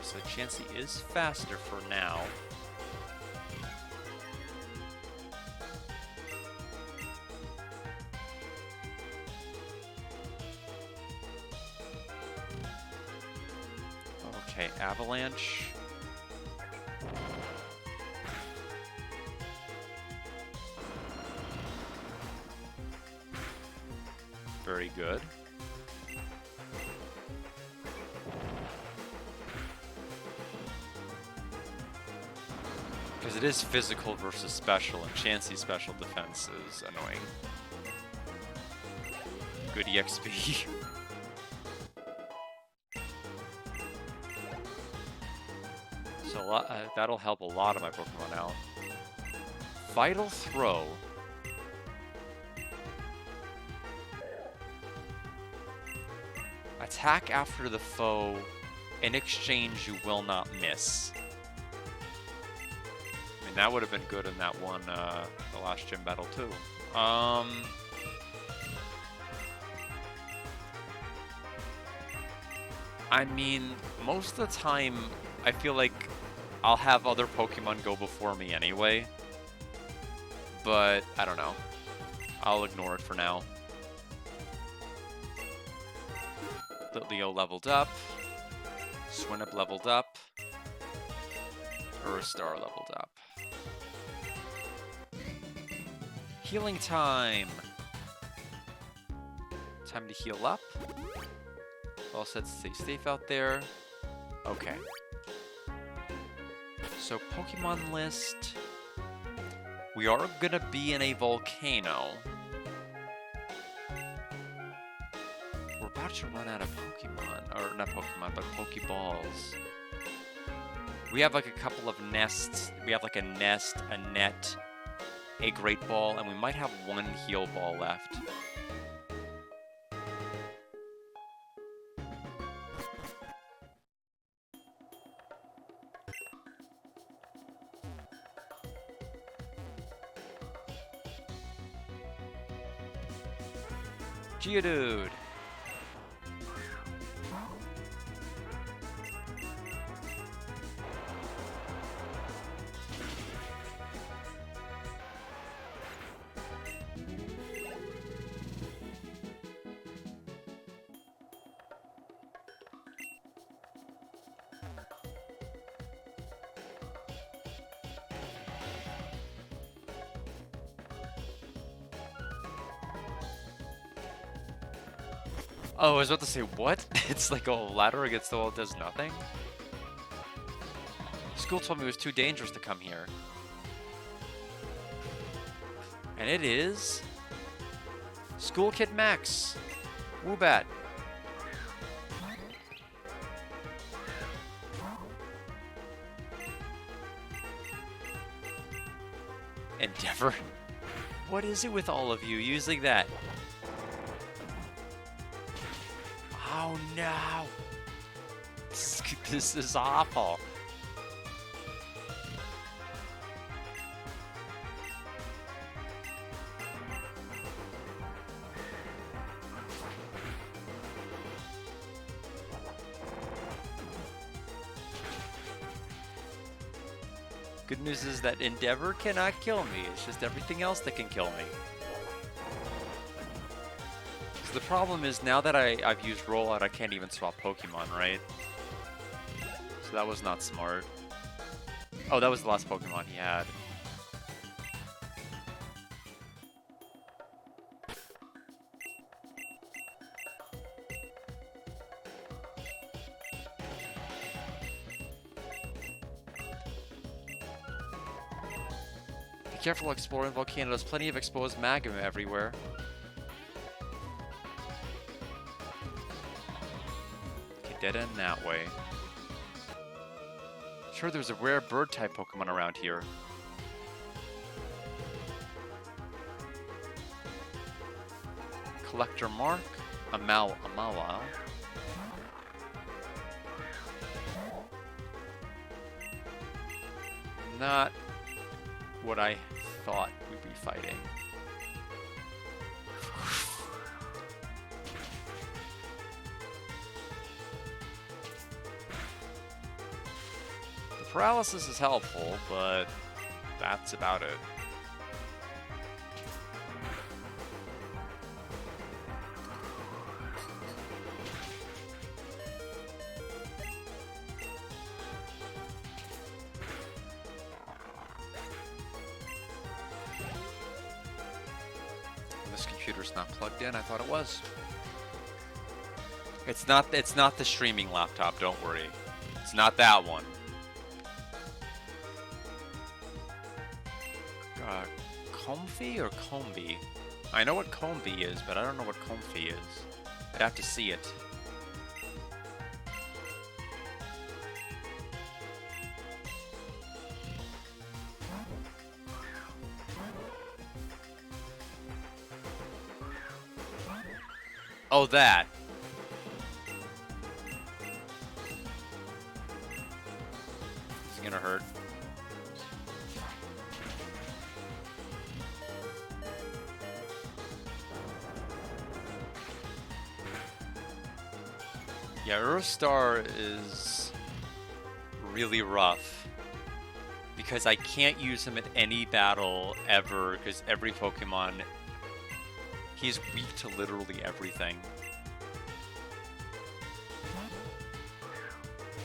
So Chansey is faster for now. Okay, Avalanche. Very good. Because it is physical versus special, and Chansey's special defense is annoying. Good EXP. So that'll help a lot of my Pokemon out. Vital Throw. Attack after the foe. In exchange, you will not miss. I mean, that would have been good in that one, the last gym battle too. I mean, most of the time, I feel like I'll have other Pokemon go before me anyway. But, I don't know. I'll ignore it for now. Leo leveled up. Swinub leveled up. Urstar leveled up. Healing time! Time to heal up. All set to stay safe out there. Okay. So, Pokemon list. We are gonna be in a volcano. We're about to run out of Pokemon. Or, not Pokemon, but Pokeballs. We have like a couple of nests. We have like a nest, a net, a Great Ball, and we might have one Heal Ball left. Geodude! Oh, I was about to say, what? It's like a ladder against the wall does nothing? School told me it was too dangerous to come here. And it is... School Kid Max. Woobat. Endeavor. What is it with all of you using that? Oh no! This is awful. Good news is that Endeavor cannot kill me. It's just everything else that can kill me. So the problem is now that I've used Rollout, I can't even swap Pokemon, right? So that was not smart. Oh, that was the last Pokemon he had. Be careful exploring volcanoes. Plenty of exposed magma everywhere. Okay, dead end that way. Sure, there's a rare bird-type Pokemon around here. Collector Mark, Amala. Not what I thought we'd be fighting. The paralysis is helpful, but that's about it. This computer's not plugged in. I thought it was. It's not the streaming laptop, don't worry. It's not that one. Comfy or Combi? I know what Combi is, but I don't know what Comfy is. I'd have to see it. Oh, that. It's gonna hurt. Yeah, Earthstar is really rough because I can't use him in any battle ever because every Pokemon, he's weak to literally everything.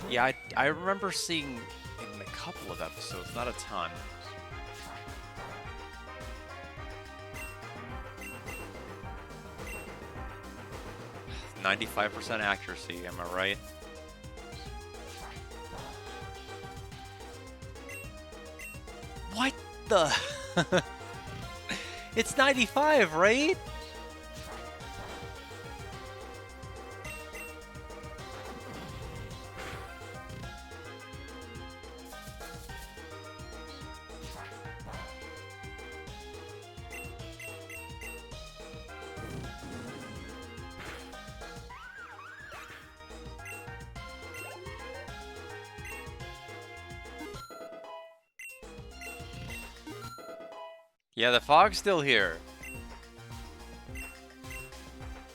Yeah, I remember seeing in a couple of episodes, not a ton. 95% accuracy, am I right? What the? It's 95, right? Yeah, the fog's still here.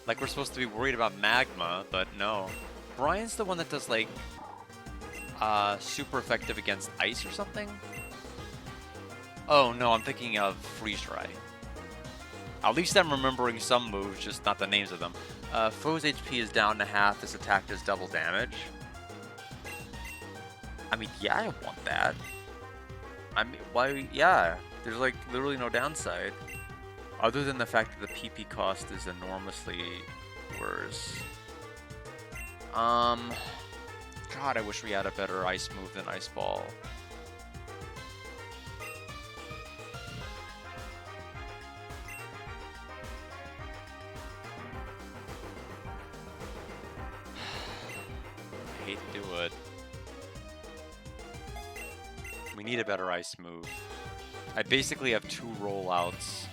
Like we're supposed to be worried about magma, but no. Brian's the one that does like super effective against ice or something? Oh no, I'm thinking of freeze dry. At least I'm remembering some moves, just not the names of them. Foe's HP is down to half. This attack does double damage. I mean, yeah, I want that. I mean, why? Yeah, there's like literally no downside. Other than the fact that the PP cost is enormously worse. God, I wish we had a better ice move than Ice Ball. I hate to do it. We need a better ice move. I basically have 2 rollouts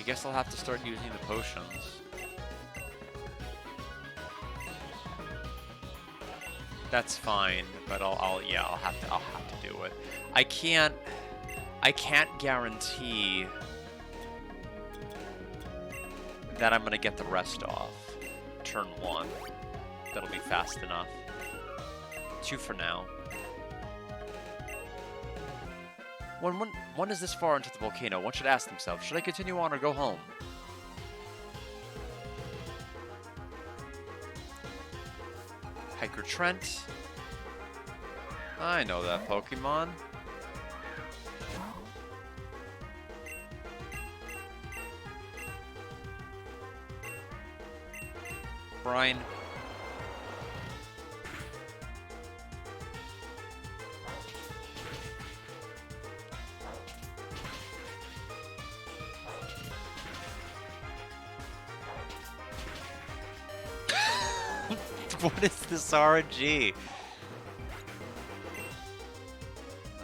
I guess I'll have to start using the potions. That's fine, but I'll have to do it. I can't guarantee that I'm gonna get the rest off. Turn 1. That'll be fast enough. 2 for now. One is this far into the volcano. One should ask themselves, should I continue on or go home? Hiker Trent. I know that Pokemon. Brian. What is this RNG?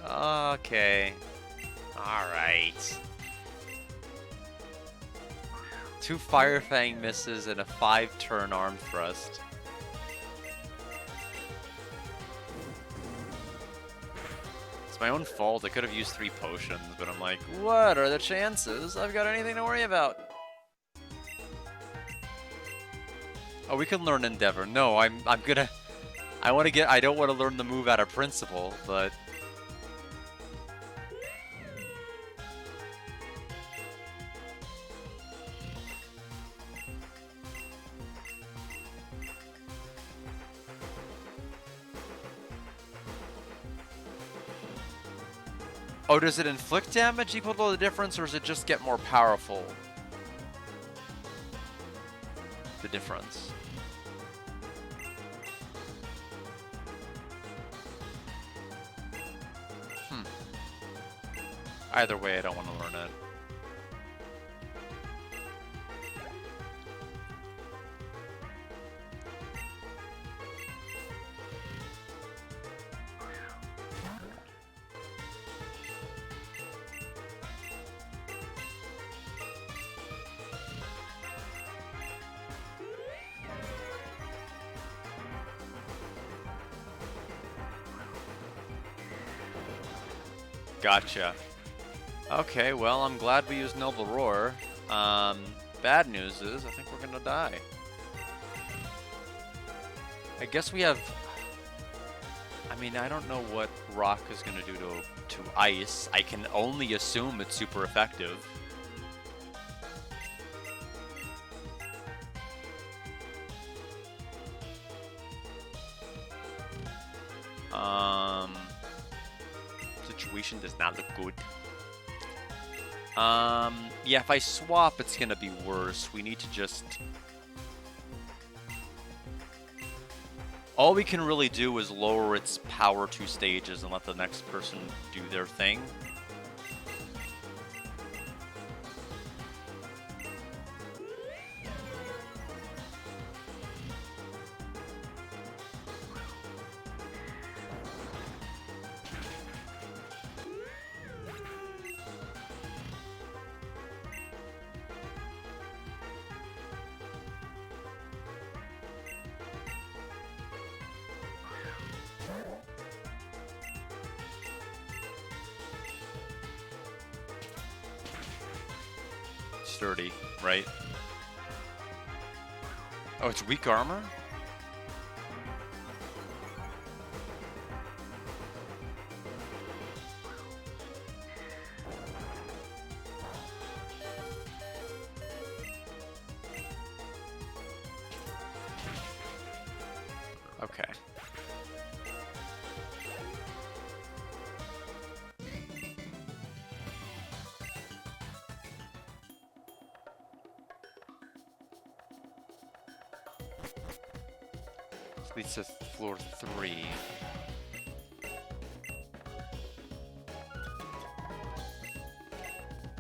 Okay. Alright. 2 Fire Fang misses and a 5-turn arm thrust. It's my own fault. I could have used 3 potions, but I'm like, what are the chances I've got anything to worry about? Oh, we can learn Endeavor. No, I don't want to learn the move out of principle, but oh, does it inflict damage equal to the difference, or does it just get more powerful? The difference. Either way, I don't want to learn it. Gotcha. Okay, well, I'm glad we used Noble Roar. Bad news is, I think we're gonna die. I guess we have... I mean, I don't know what Rock is gonna do to Ice. I can only assume it's super effective. Situation does not look good. Yeah, if I swap, it's gonna be worse. We need to just... All we can really do is lower its power 2 stages and let the next person do their thing. Sturdy, right? Oh, it's weak armor? Okay. Leads to floor 3.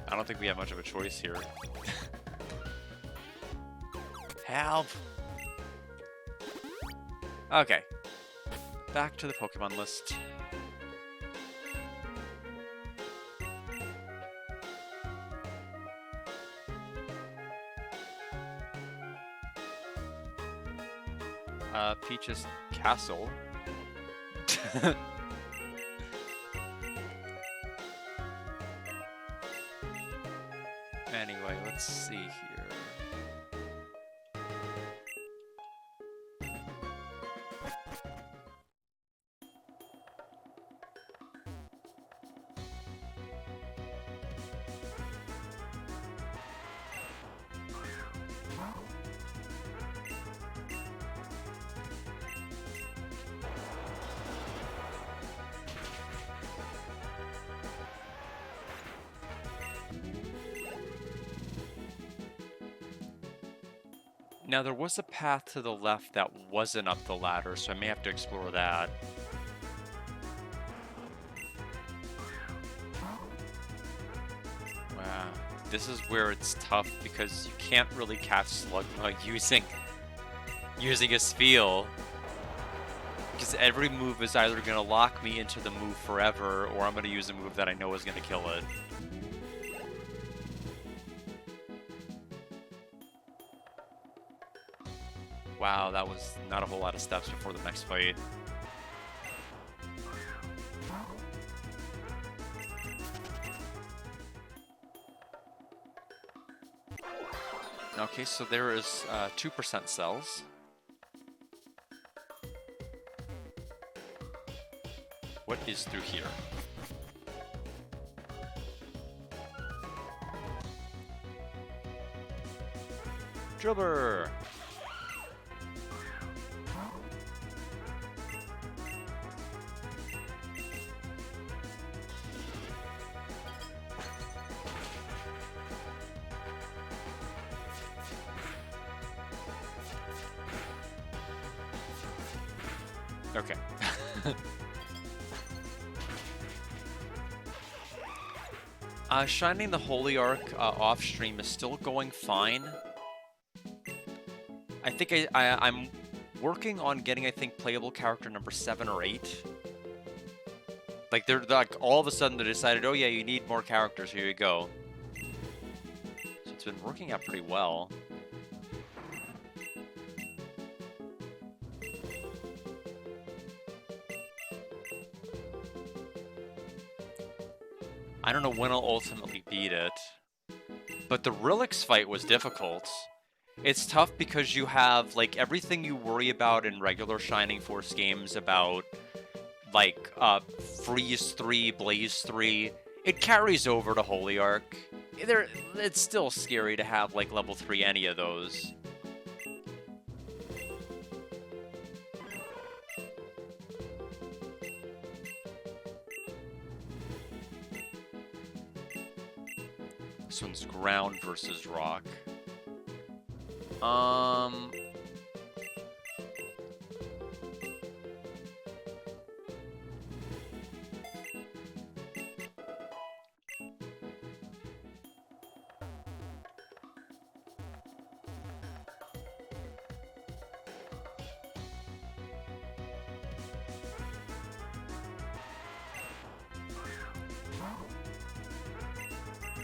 I don't think we have much of a choice here. Help! Okay. Back to the Pokemon list. Peach's castle. Anyway, let's see here. Now, there was a path to the left that wasn't up the ladder, so I may have to explore that. Wow. This is where it's tough, because you can't really catch Slugma using a spiel. Because every move is either going to lock me into the move forever, or I'm going to use a move that I know is going to kill it. Wow, that was not a whole lot of steps before the next fight. Okay, so there is 2% cells. What is through here? Dribber! Okay. Shining the Holy Arc off stream is still going fine. I think I'm working on getting, I think, playable character number 7 or 8. Like, they're like, all of a sudden they decided, oh yeah, you need more characters, here you go. So it's been working out pretty well. I don't know when I'll ultimately beat it, but the Rilix fight was difficult. It's tough because you have, like, everything you worry about in regular Shining Force games about, like, Freeze 3, Blaze 3. It carries over to Holy Arc. It's still scary to have, like, level 3 any of those. This one's ground versus rock.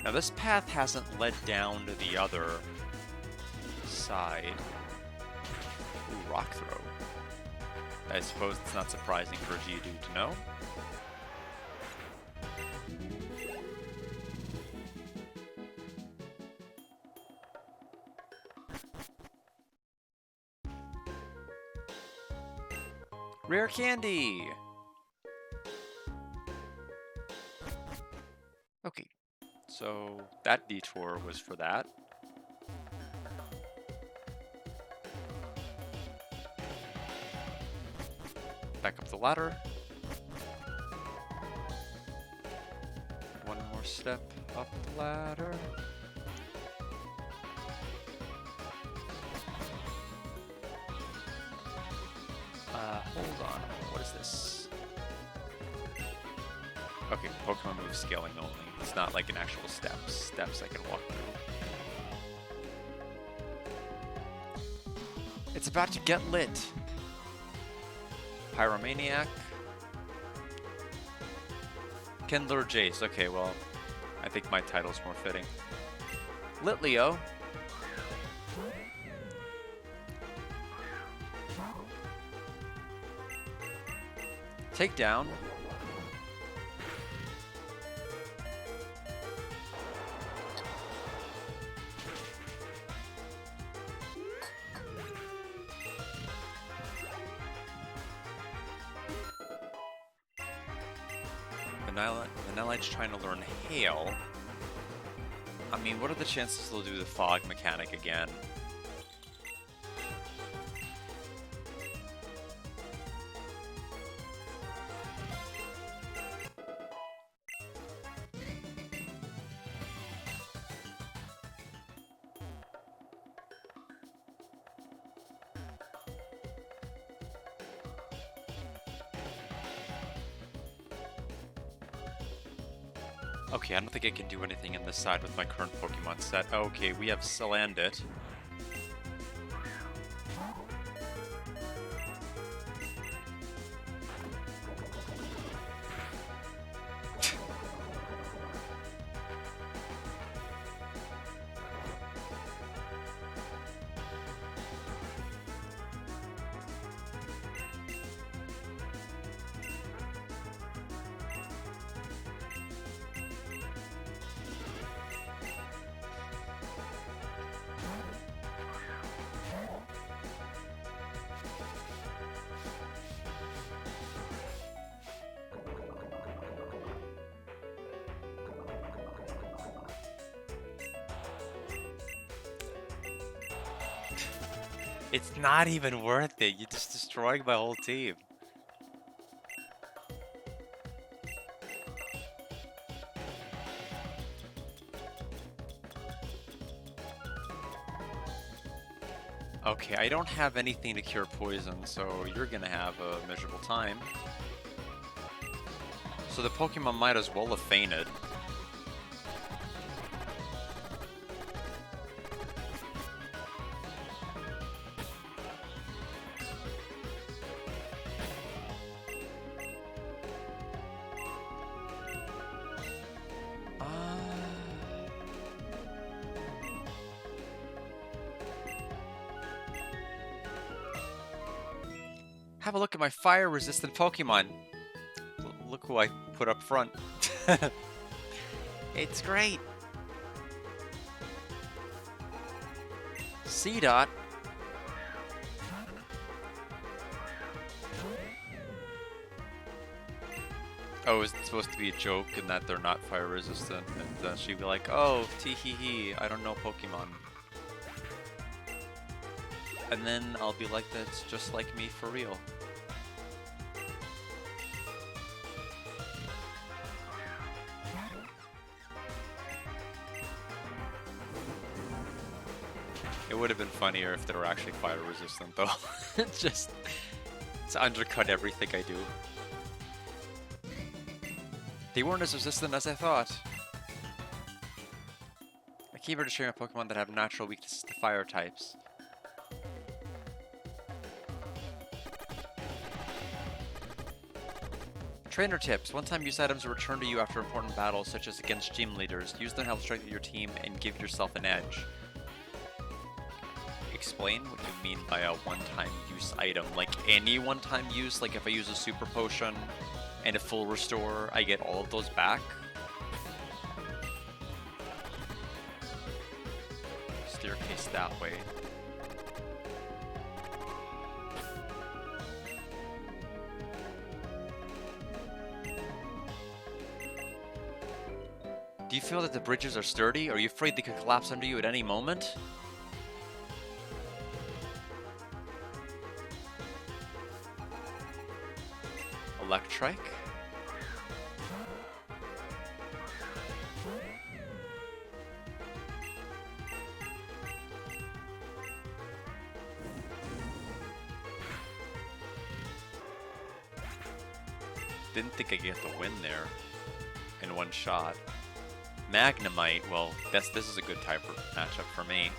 Now this path hasn't led down to the other side. Ooh, rock throw. I suppose it's not surprising for a Geodude to know. Rare candy! Okay, so that detour was for that. Back up the ladder. One more step up the ladder. Hold on. What is this? Okay, Pokemon move scaling only. It's not like an actual steps I can walk through. It's about to get lit. Pyromaniac. Kindler Jace. Okay, well, I think my title's more fitting. Litleo. Take down. Vanillite's trying to learn Hail. I mean, what are the chances they'll do the fog mechanic again? Okay, I don't think I can do anything in this side with my current Pokemon set. Okay, we have Salandit. It's not even worth it. You're just destroying my whole team. Okay, I don't have anything to cure poison, so you're gonna have a miserable time. So the Pokemon might as well have fainted. Have a look at my fire-resistant Pokemon. Look who I put up front. It's great. C-Dot. Oh, is it supposed to be a joke in that they're not fire-resistant? And she'd be like, oh, tee-hee-hee, I don't know Pokemon. And then I'll be like, that's just like me for real. It would have been funnier if they were actually fire resistant though. Just to undercut everything I do. They weren't as resistant as I thought. I came here to show you my Pokemon that have natural weaknesses to fire types. Trainer tips. One-time use items are returned to you after important battles, such as against gym leaders. Use them to help strengthen your team and give yourself an edge. Explain what you mean by a one-time use item. Like any one-time use? Like if I use a super potion and a full restore, I get all of those back? Staircase that way. Do you feel that the bridges are sturdy? Are you afraid they could collapse under you at any moment? Electrike? Didn't think I'd get the win there in one shot. Magnemite, well, this is a good type of matchup for me.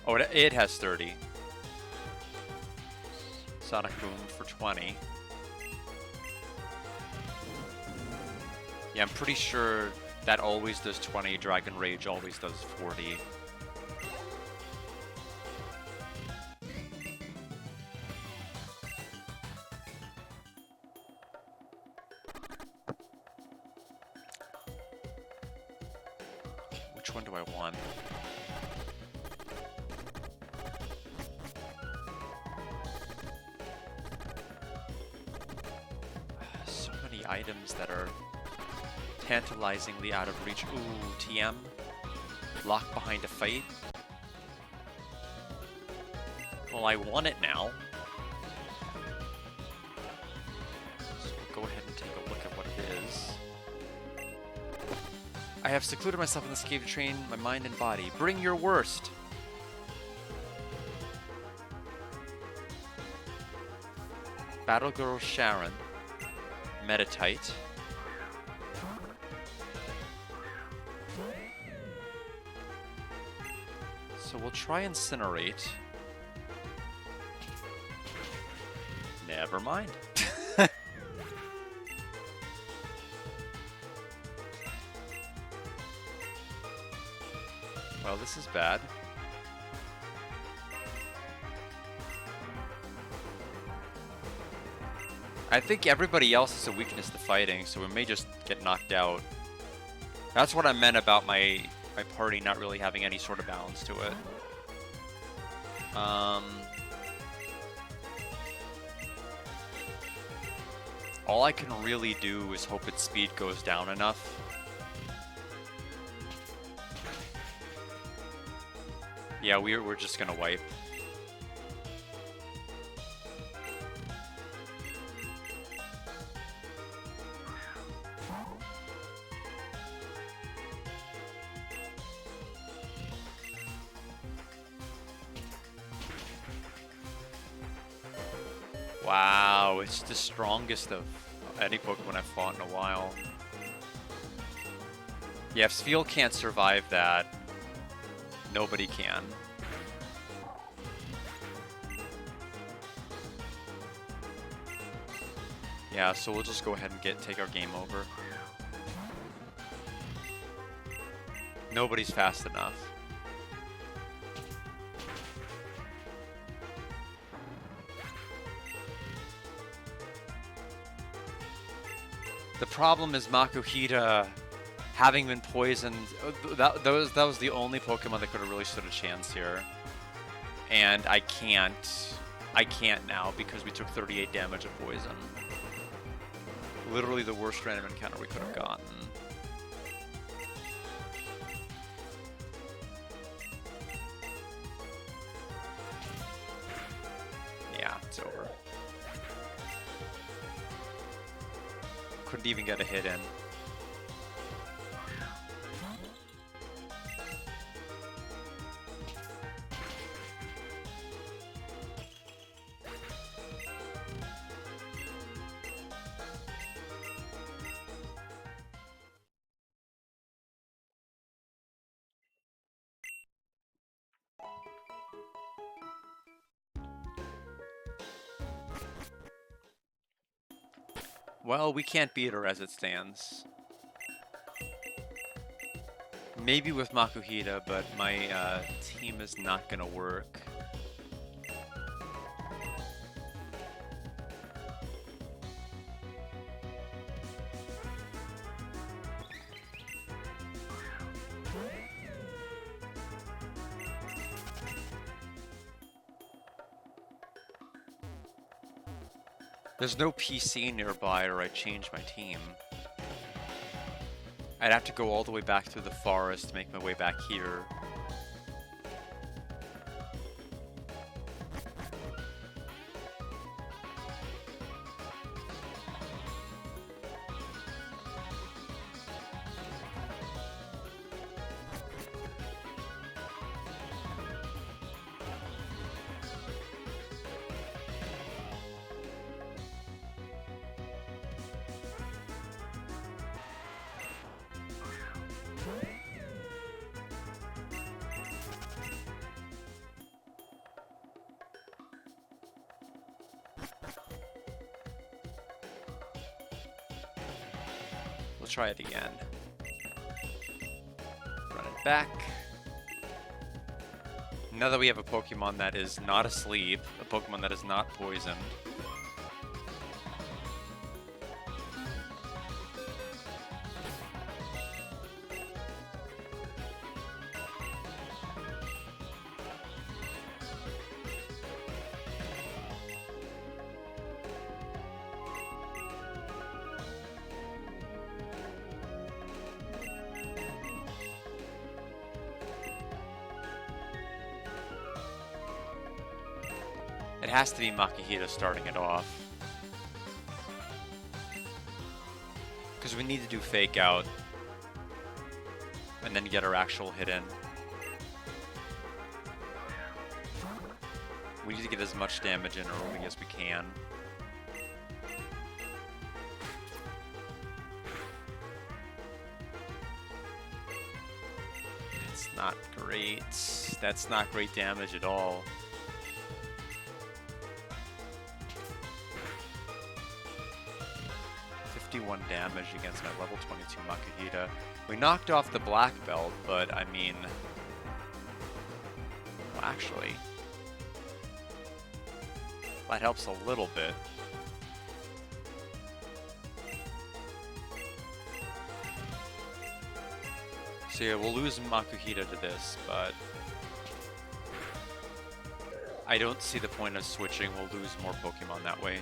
Oh, it has 30. Sonic Boom for 20. Yeah, I'm pretty sure That always does 20. Dragon Rage always does 40. Which one do I want? So many items that are tantalizingly out of reach. Ooh, TM. Lock behind a fight. Well, I want it now. So we'll go ahead and take a look at what it is. I have secluded myself in this cave to train my mind and body. Bring your worst. Battle Girl Sharon. Metatite. So we'll try Incinerate. Never mind. Well, this is bad. I think everybody else has a weakness to fighting, so we may just get knocked out. That's what I meant about my party not really having any sort of balance to it. All I can really do is hope its speed goes down enough. Yeah, we're just gonna wipe. Wow, it's the strongest of any Pokemon I've fought in a while. Yeah, if Spheal can't survive that, nobody can. Yeah, so we'll just go ahead and take our game over. Nobody's fast enough. The problem is Makuhita having been poisoned. That was the only Pokemon that could have really stood a chance here. And I can't now because we took 38 damage of poison. Literally the worst random encounter we could have gotten. Yeah, it's over. Couldn't even get a hit in. Well, we can't beat her as it stands. Maybe with Makuhita, but my team is not gonna work. There's no PC nearby or I change my team. I'd have to go all the way back through the forest to make my way back here. We'll try it again. back. Now that we have a Pokemon that is not asleep, a Pokemon that is not poisoned. It has to be Makihita starting it off. Because we need to do Fake Out. And then get our actual hit in. We need to get as much damage in early as we can. It's not great. That's not great damage at all. Damage against my level 22 Makihita. We knocked off the black belt, but I mean, well, actually, that helps a little bit. So yeah, we'll lose Makihita to this, but I don't see the point of switching. We'll lose more Pokemon that way.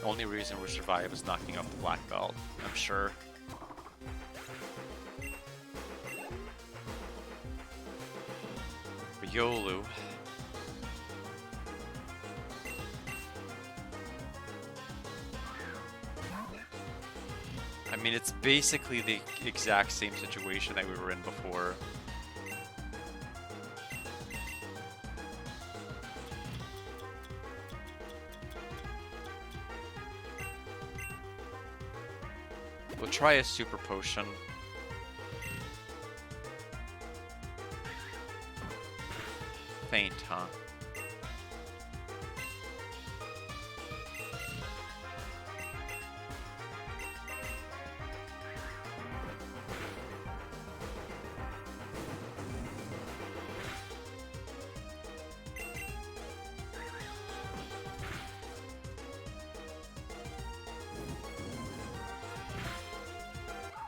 The only reason we survive is knocking off the black belt, I'm sure. Riolu. I mean, it's basically the exact same situation that we were in before. We'll try a super potion. Faint, huh?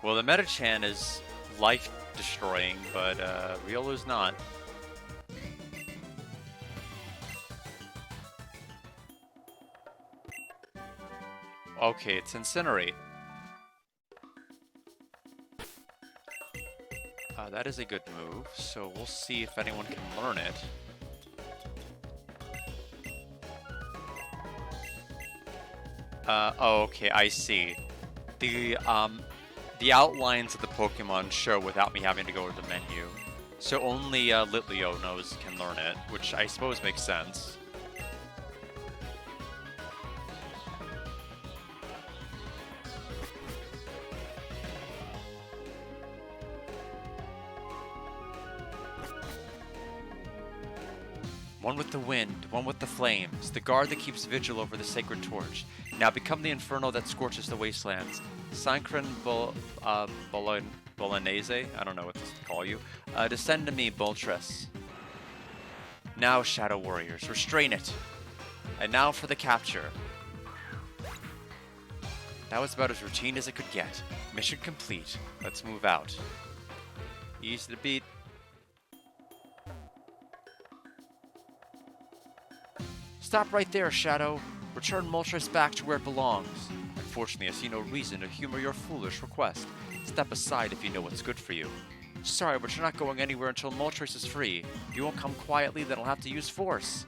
Well, the Metachan is life-destroying, but Riolu's not. Okay, it's Incinerate. That is a good move, so we'll see if anyone can learn it. Oh, okay, I see. The outlines of the Pokemon show without me having to go to the menu. So only Litleo can learn it, which I suppose makes sense. One with the wind, one with the flames, the guard that keeps vigil over the sacred torch. Now become the inferno that scorches the wastelands. Sancrin Bolognese, I don't know what to call you. Descend to me, Boltress. Now, Shadow Warriors, restrain it. And now for the capture. That was about as routine as it could get. Mission complete. Let's move out. Easy to beat. Stop right there, Shadow. Return Moltres back to where it belongs. Unfortunately, I see no reason to humor your foolish request. Step aside if you know what's good for you. Sorry, but you're not going anywhere until Moltres is free. If you won't come quietly, then I'll have to use force.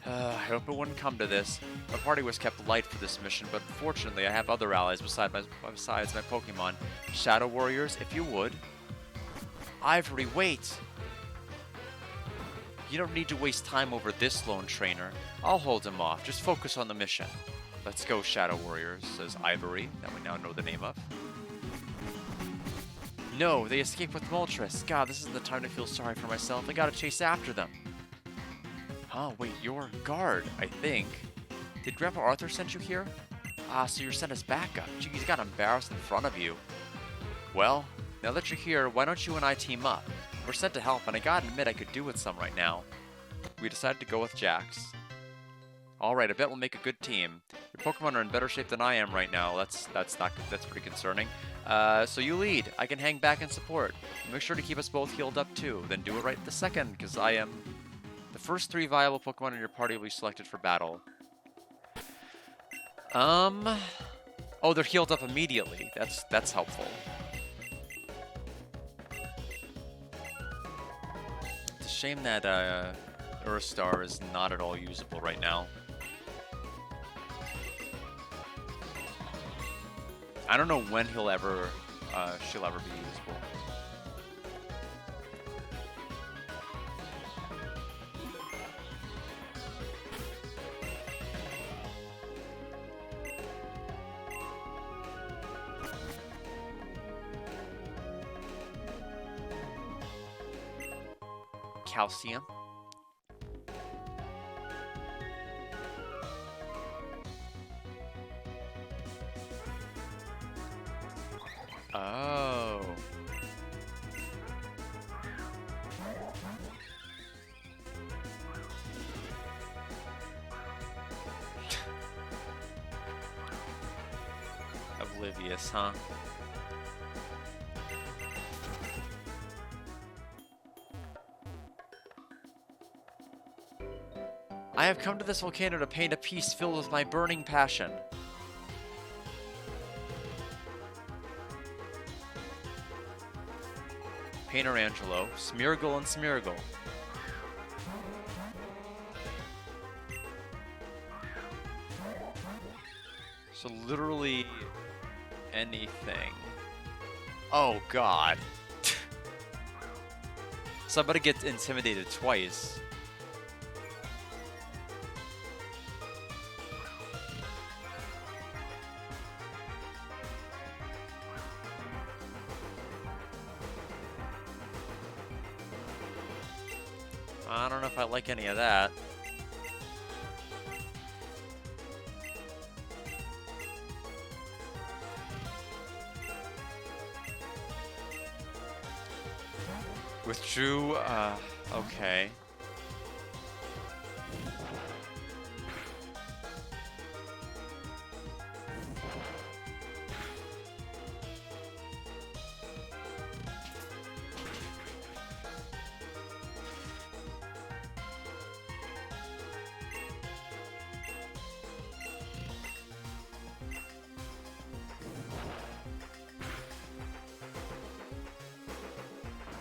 I hope it wouldn't come to this. My party was kept light for this mission, but fortunately I have other allies besides my Pokemon. Shadow Warriors, if you would. Ivory, wait! You don't need to waste time over this lone trainer. I'll hold him off. Just focus on the mission. Let's go, Shadow Warriors, says Ivory, that we now know the name of. No, they escaped with Moltres. God, this isn't the time to feel sorry for myself. I gotta chase after them. Huh, wait, you're a guard, I think. Did Grandpa Arthur send you here? Ah, so you're sent as backup. Gee, he's got embarrassed in front of you. Well, now that you're here, why don't you and I team up? We're sent to help, and I gotta admit I could do with some right now. We decided to go with Jax. Alright, I bet we'll make a good team. Your Pokemon are in better shape than I am right now. That's pretty concerning. So you lead. I can hang back and support. Make sure to keep us both healed up too. Then do it right the second, because I am... The first 3 viable Pokemon in your party will be selected for battle. Oh, they're healed up immediately. That's helpful. It's a shame that Urstar is not at all usable right now. I don't know when she'll ever be usable. Calcium. Oh. Oblivious, huh? I have come to this volcano to paint a piece filled with my burning passion. Painter Angelo, Smeargle and Smeargle. So literally anything. Oh god. Somebody gets intimidated twice. I don't know if I like any of that. Withdrew, okay.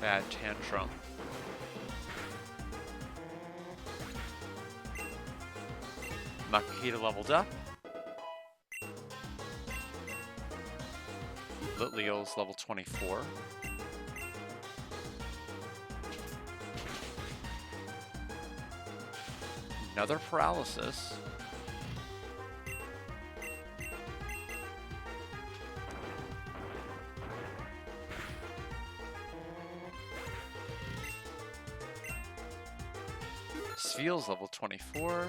Bad tantrum. Makuhita leveled up. Litlio's level 24. Another paralysis. Spheel's level 24.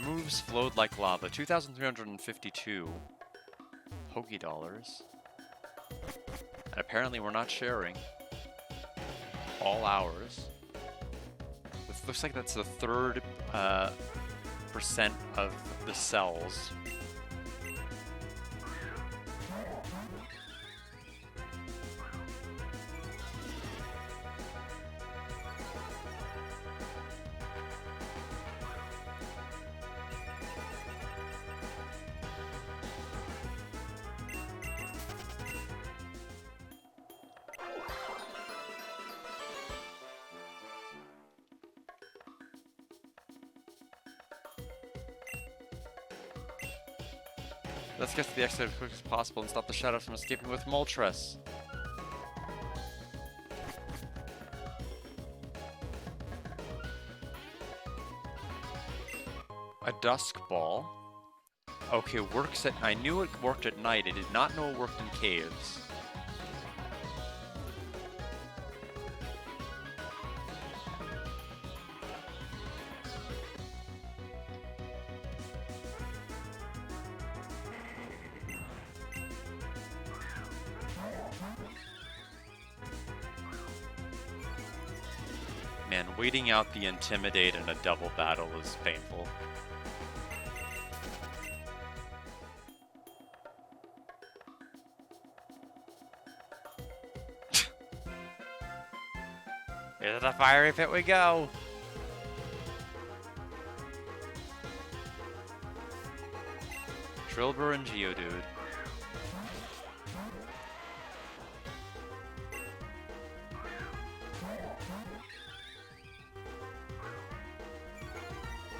Moves flowed like lava. 2,352 Poké Dollars. And apparently we're not sharing. All ours. It looks like that's the third percent of the cells. Let's get to the exit as quick as possible and stop the shadows from escaping with Moltres. A Dusk Ball. Okay, works at... I knew it worked at night. I did not know it worked in caves. Man, waiting out the Intimidate in a double battle is painful. Into the fiery pit we go! Trilbur and Geodude.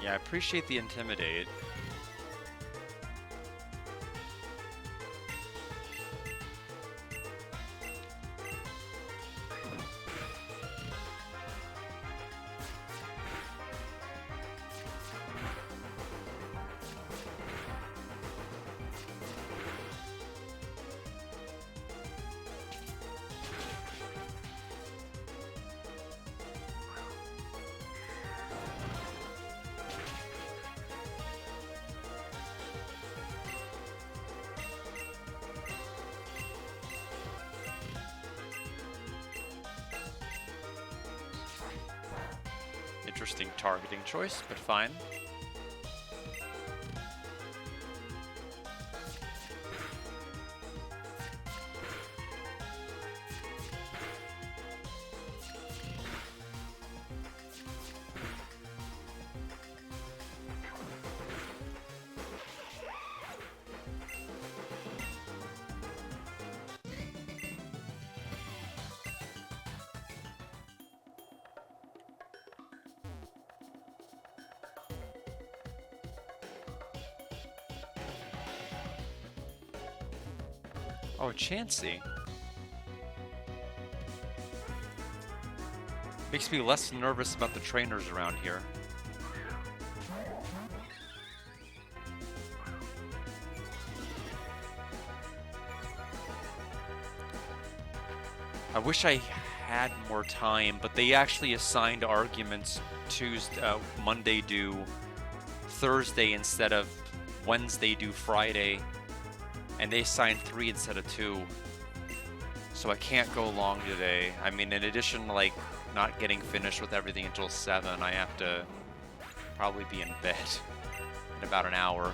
Yeah, I appreciate the Intimidate. Interesting targeting choice, but fine. Oh, Chansey. Makes me less nervous about the trainers around here. I wish I had more time, but they actually assigned arguments Monday due Thursday instead of Wednesday due Friday. And they assigned 3 instead of 2. So I can't go long today. I mean, in addition to, like, not getting finished with everything until 7, I have to probably be in bed in about an hour.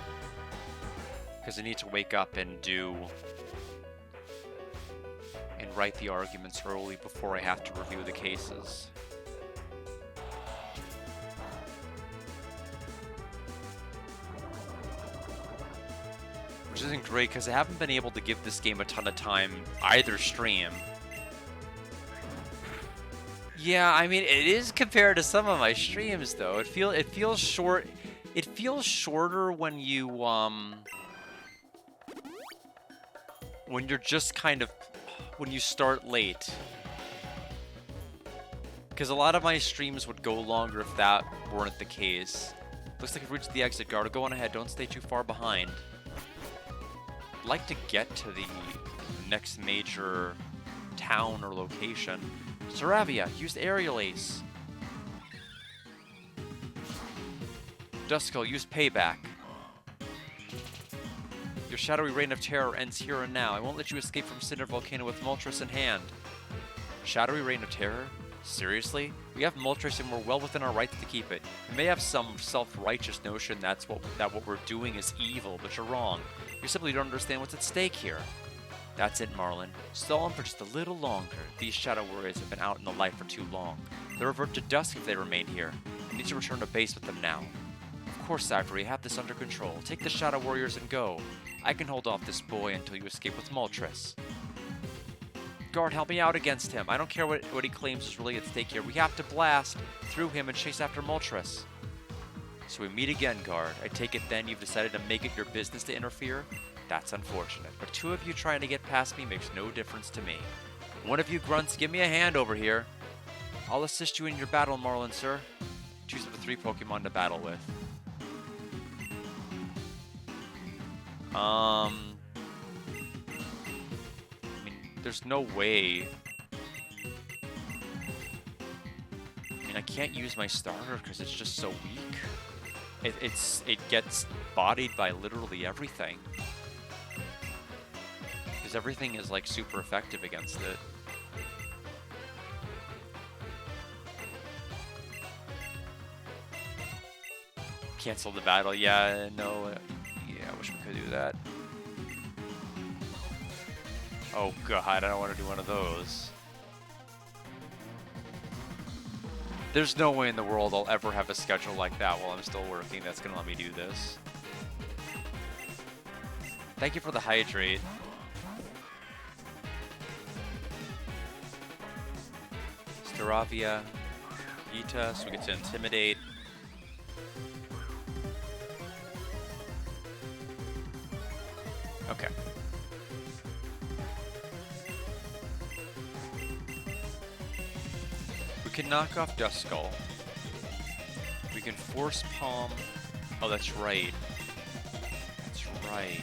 Because I need to wake up and write the arguments early before I have to review the cases. Which isn't great, because I haven't been able to give this game a ton of time either stream. Yeah, I mean, it is compared to some of my streams, though. It feels short. It feels shorter when you're just kind of... when you start late. Because a lot of my streams would go longer if that weren't the case. Looks like I've reached the exit guard. Go on ahead, don't stay too far behind. I'd like to get to the next major town or location. Saravia, use Aerial Ace. Duskull, use Payback. Your shadowy reign of terror ends here and now. I won't let you escape from Cinder Volcano with Moltres in hand. Shadowy reign of terror? Seriously? We have Moltres and we're well within our rights to keep it. You may have some self-righteous notion that what we're doing is evil, but you're wrong. You simply don't understand what's at stake here. That's it, Marlin. Stall on for just a little longer. These Shadow Warriors have been out in the light for too long. They'll revert to dusk if they remain here. You need to return to base with them now. Of course, Zachary, have this under control. Take the Shadow Warriors and go. I can hold off this boy until you escape with Moltres. Guard, help me out against him. I don't care what he claims is really at stake here. We have to blast through him and chase after Moltres. So we meet again, Guard. I take it then you've decided to make it your business to interfere? That's unfortunate, but 2 of you trying to get past me makes no difference to me. One of you grunts, give me a hand over here. I'll assist you in your battle, Marlin, sir. Choose the 3 Pokemon to battle with. I mean, there's no way. I mean, I can't use my starter because it's just so weak. It gets bodied by literally everything. Because everything is like super effective against it. Cancel the battle. Yeah, no. Yeah, I wish we could do that. Oh god, I don't want to do one of those. There's no way in the world I'll ever have a schedule like that while I'm still working that's gonna let me do this. Thank you for the hydrate. Staravia, Gita, so we get to intimidate. Okay. We can knock off Duskull. We can force palm. Oh, that's right. That's right.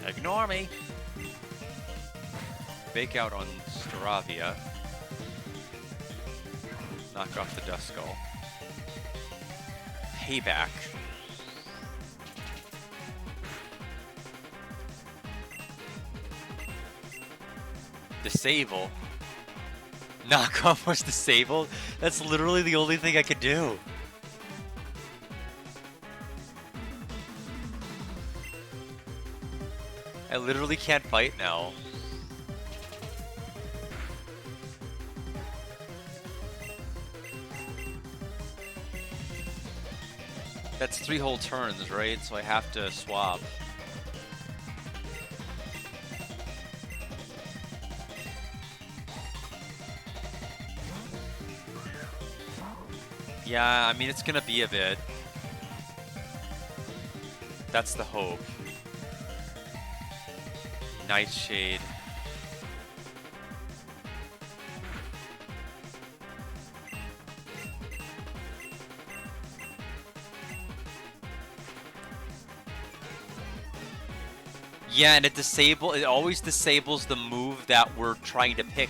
Ignore me. Bake out on Staravia. Knock off the Duskull. Payback. Disable. Knockoff was disabled? That's literally the only thing I could do. I literally can't fight now. That's 3 whole turns, right? So I have to swap. Yeah, I mean, it's gonna be a bit. That's the hope. Nightshade. Yeah, and it always disables the move that we're trying to pick.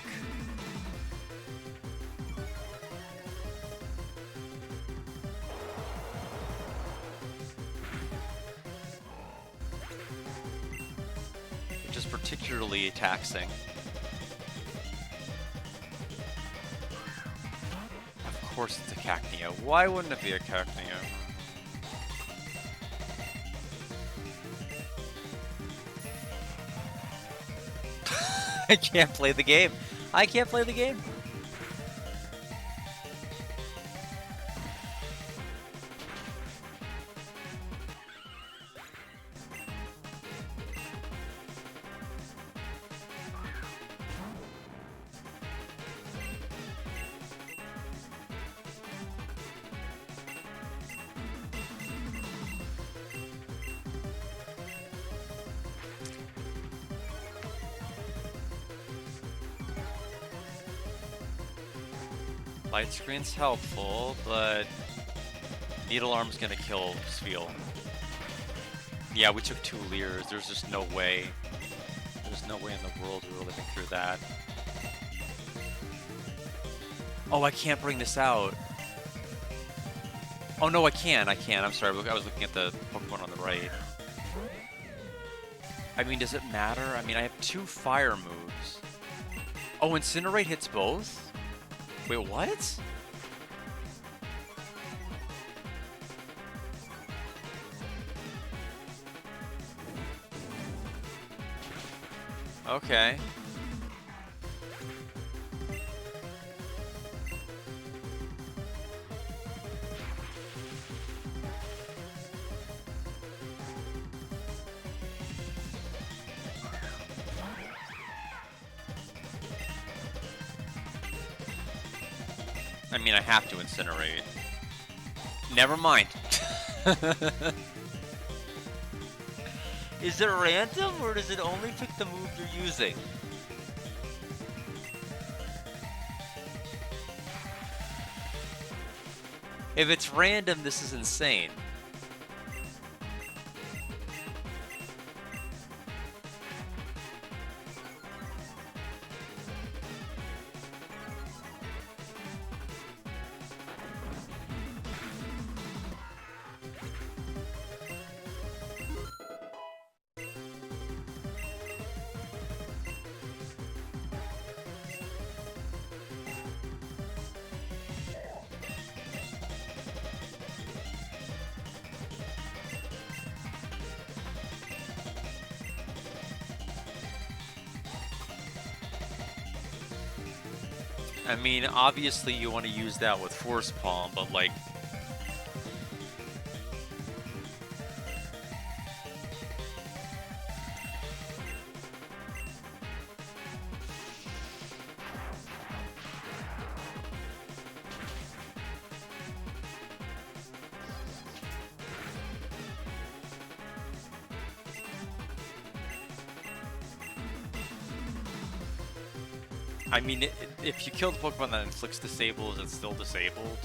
Which is particularly taxing. Of course it's a Cacnea. Why wouldn't it be a Cacnea? I can't play the game. I can't play the game. Light screen's helpful, but Needle Arm's gonna kill Spiel. Yeah, we took 2 Leers. There's just no way. There's no way in the world we were living through that. Oh, I can't bring this out. Oh, no, I can. I can. I'm sorry. I was looking at the Pokemon on the right. I mean, does it matter? I mean, I have 2 fire moves. Oh, Incinerate hits both? Wait, what? Okay. I mean, I have to Incinerate. Never mind. Is it random, or does it only pick the move you're using? If it's random, this is insane. I mean, obviously you want to use that with Force Palm, but like, I mean, if you kill the Pokemon that inflicts disable, is it still disabled?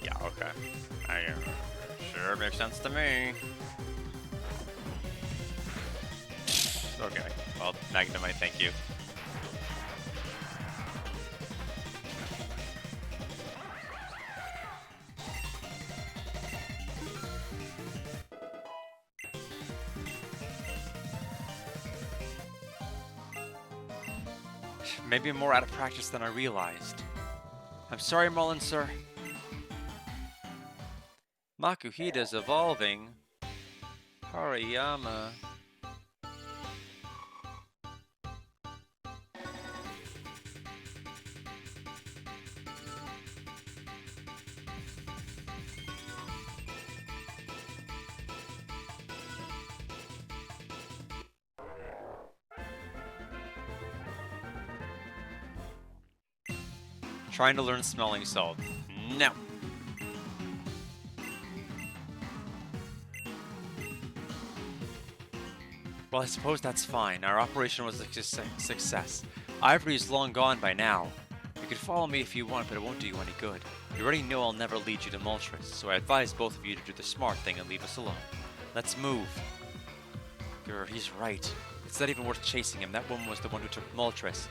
Yeah, okay. Sure makes sense to me. Okay, well, Magnemite, thank you. Maybe I'm more out of practice than I realized. I'm sorry, Mullen, sir. Makuhita's evolving. Hariyama. Trying to learn smelling salt. No. Well, I suppose that's fine. Our operation was a success. Ivory is long gone by now. You can follow me if you want, but it won't do you any good. You already know I'll never lead you to Moltres, so I advise both of you to do the smart thing and leave us alone. Let's move. Grr, he's right. It's not even worth chasing him. That woman was the one who took Moltres.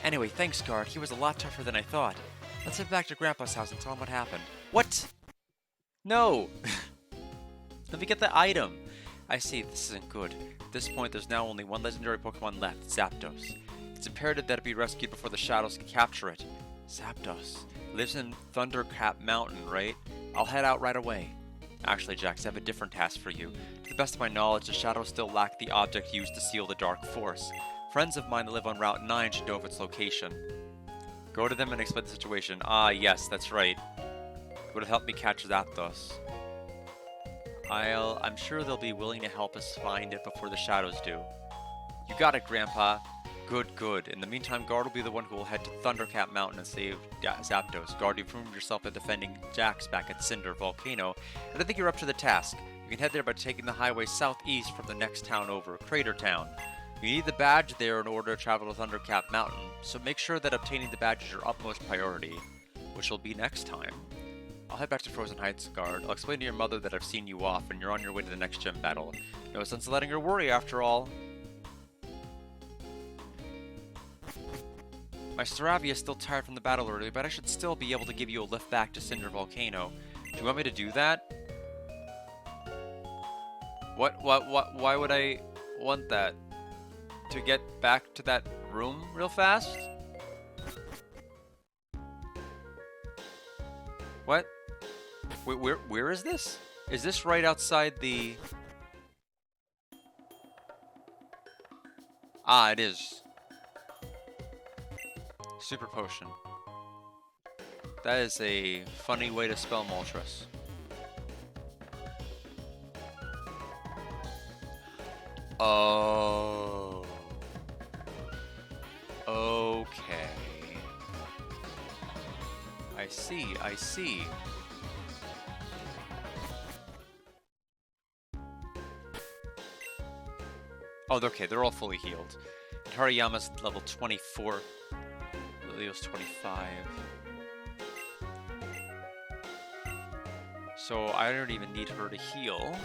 Anyway, thanks, guard. He was a lot tougher than I thought. Let's head back to Grandpa's house and tell him what happened. What? No! Let me get the item. I see, this isn't good. At this point, there's now only one legendary Pokemon left, Zapdos. It's imperative that it be rescued before the Shadows can capture it. Zapdos. Lives in Thundercap Mountain, right? I'll head out right away. Actually, Jax, I have a different task for you. To the best of my knowledge, the Shadows still lack the object used to seal the Dark Force. Friends of mine that live on Route 9 should know of its location. Go to them and explain the situation. Ah, yes, that's right. It would have helped me catch Zapdos. I'm sure they'll be willing to help us find it before the Shadows do. You got it, Grandpa. Good, good. In the meantime, Guard will be the one who will head to Thundercap Mountain and save Zapdos. Guard, you've proven yourself at defending Jax back at Cinder Volcano, and I think you're up to the task. You can head there by taking the highway southeast from the next town over, Crater Town. You need the badge there in order to travel to Thundercap Mountain, so make sure that obtaining the badge is your utmost priority, which will be next time. I'll head back to Frozen Heights, Guard. I'll explain to your mother that I've seen you off and you're on your way to the next gym battle. No sense in letting her worry after all. My Staravia is still tired from the battle earlier, but I should still be able to give you a lift back to Cinder Volcano. Do you want me to do that? Why would I want that? To get back to that room real fast? What? Where is this? Is this right outside the... Ah, it is. Super Potion. That is a funny way to spell Moltres. Oh. Okay. I see, I see. Oh, okay, they're all fully healed. And Hariyama's level 24. Leo's 25. So I don't even need her to heal.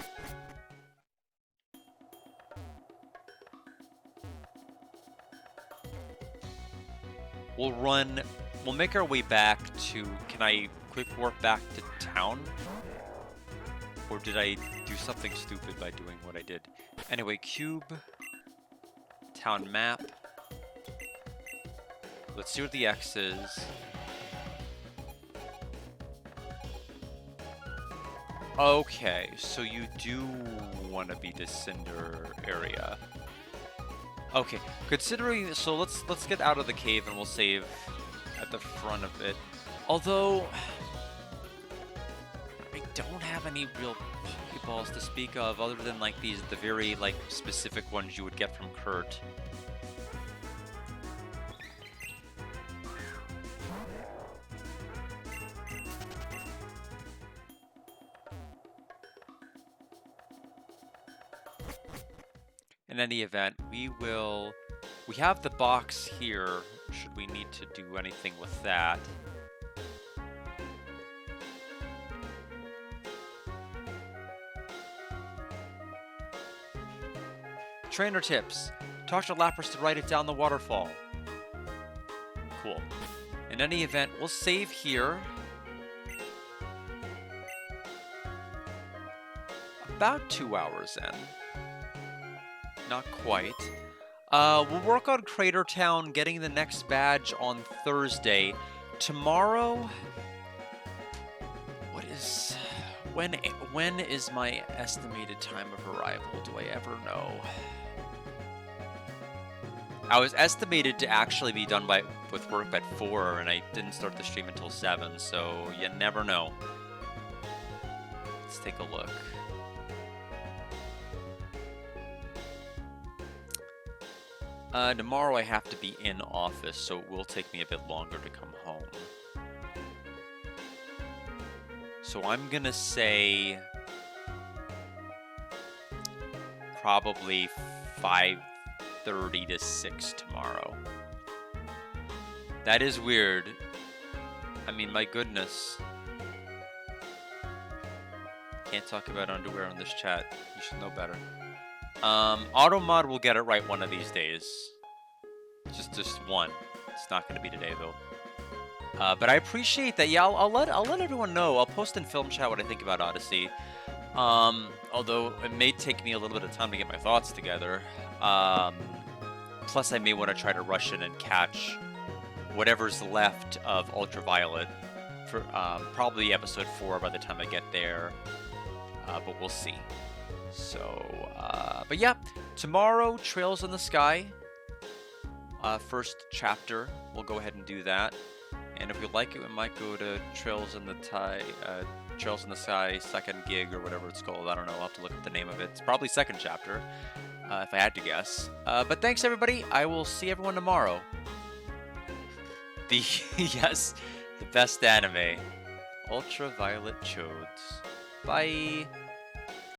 We'll make our way back to, can I quick warp back to town? Or did I do something stupid by doing what I did? Anyway, cube, town map. Let's see what the X is. Okay, so you do want to be the Cinder area. Okay, considering, so let's get out of the cave and we'll save at the front of it. Although, I don't have any real Pokeballs to speak of other than like the very like specific ones you would get from Kurt. In any event, we have the box here, should we need to do anything with that. Trainer tips. Talk to Lapras to write it down the waterfall. Cool. In any event, we'll save here. About 2 hours in. Not quite. We'll work on Crater Town, getting the next badge on Thursday. Tomorrow... When is my estimated time of arrival? Do I ever know? I was estimated to actually be done with work at 4, and I didn't start the stream until 7, so you never know. Let's take a look. Tomorrow I have to be in office, so it will take me a bit longer to come home. So I'm gonna say probably 5:30 to 6 tomorrow. That is weird. I mean, my goodness. Can't talk about underwear on this chat. You should know better. Automod will get it right one of these days. Just one. It's not going to be today though. But I appreciate that. Yeah, I'll let everyone know. I'll post in film chat what I think about Odyssey. Although it may take me a little bit of time to get my thoughts together. Plus, I may want to try to rush in and catch whatever's left of Ultraviolet for probably episode 4 by the time I get there. But we'll see. So, but yeah, tomorrow, Trails in the Sky. First chapter, we'll go ahead and do that. And if we like it, we might go to Trails in the Sky second gig or whatever it's called. I don't know. I'll have to look up the name of it. It's probably second chapter, if I had to guess. But thanks, everybody. I will see everyone tomorrow. Yes, the best anime. Ultraviolet Chodes. Bye.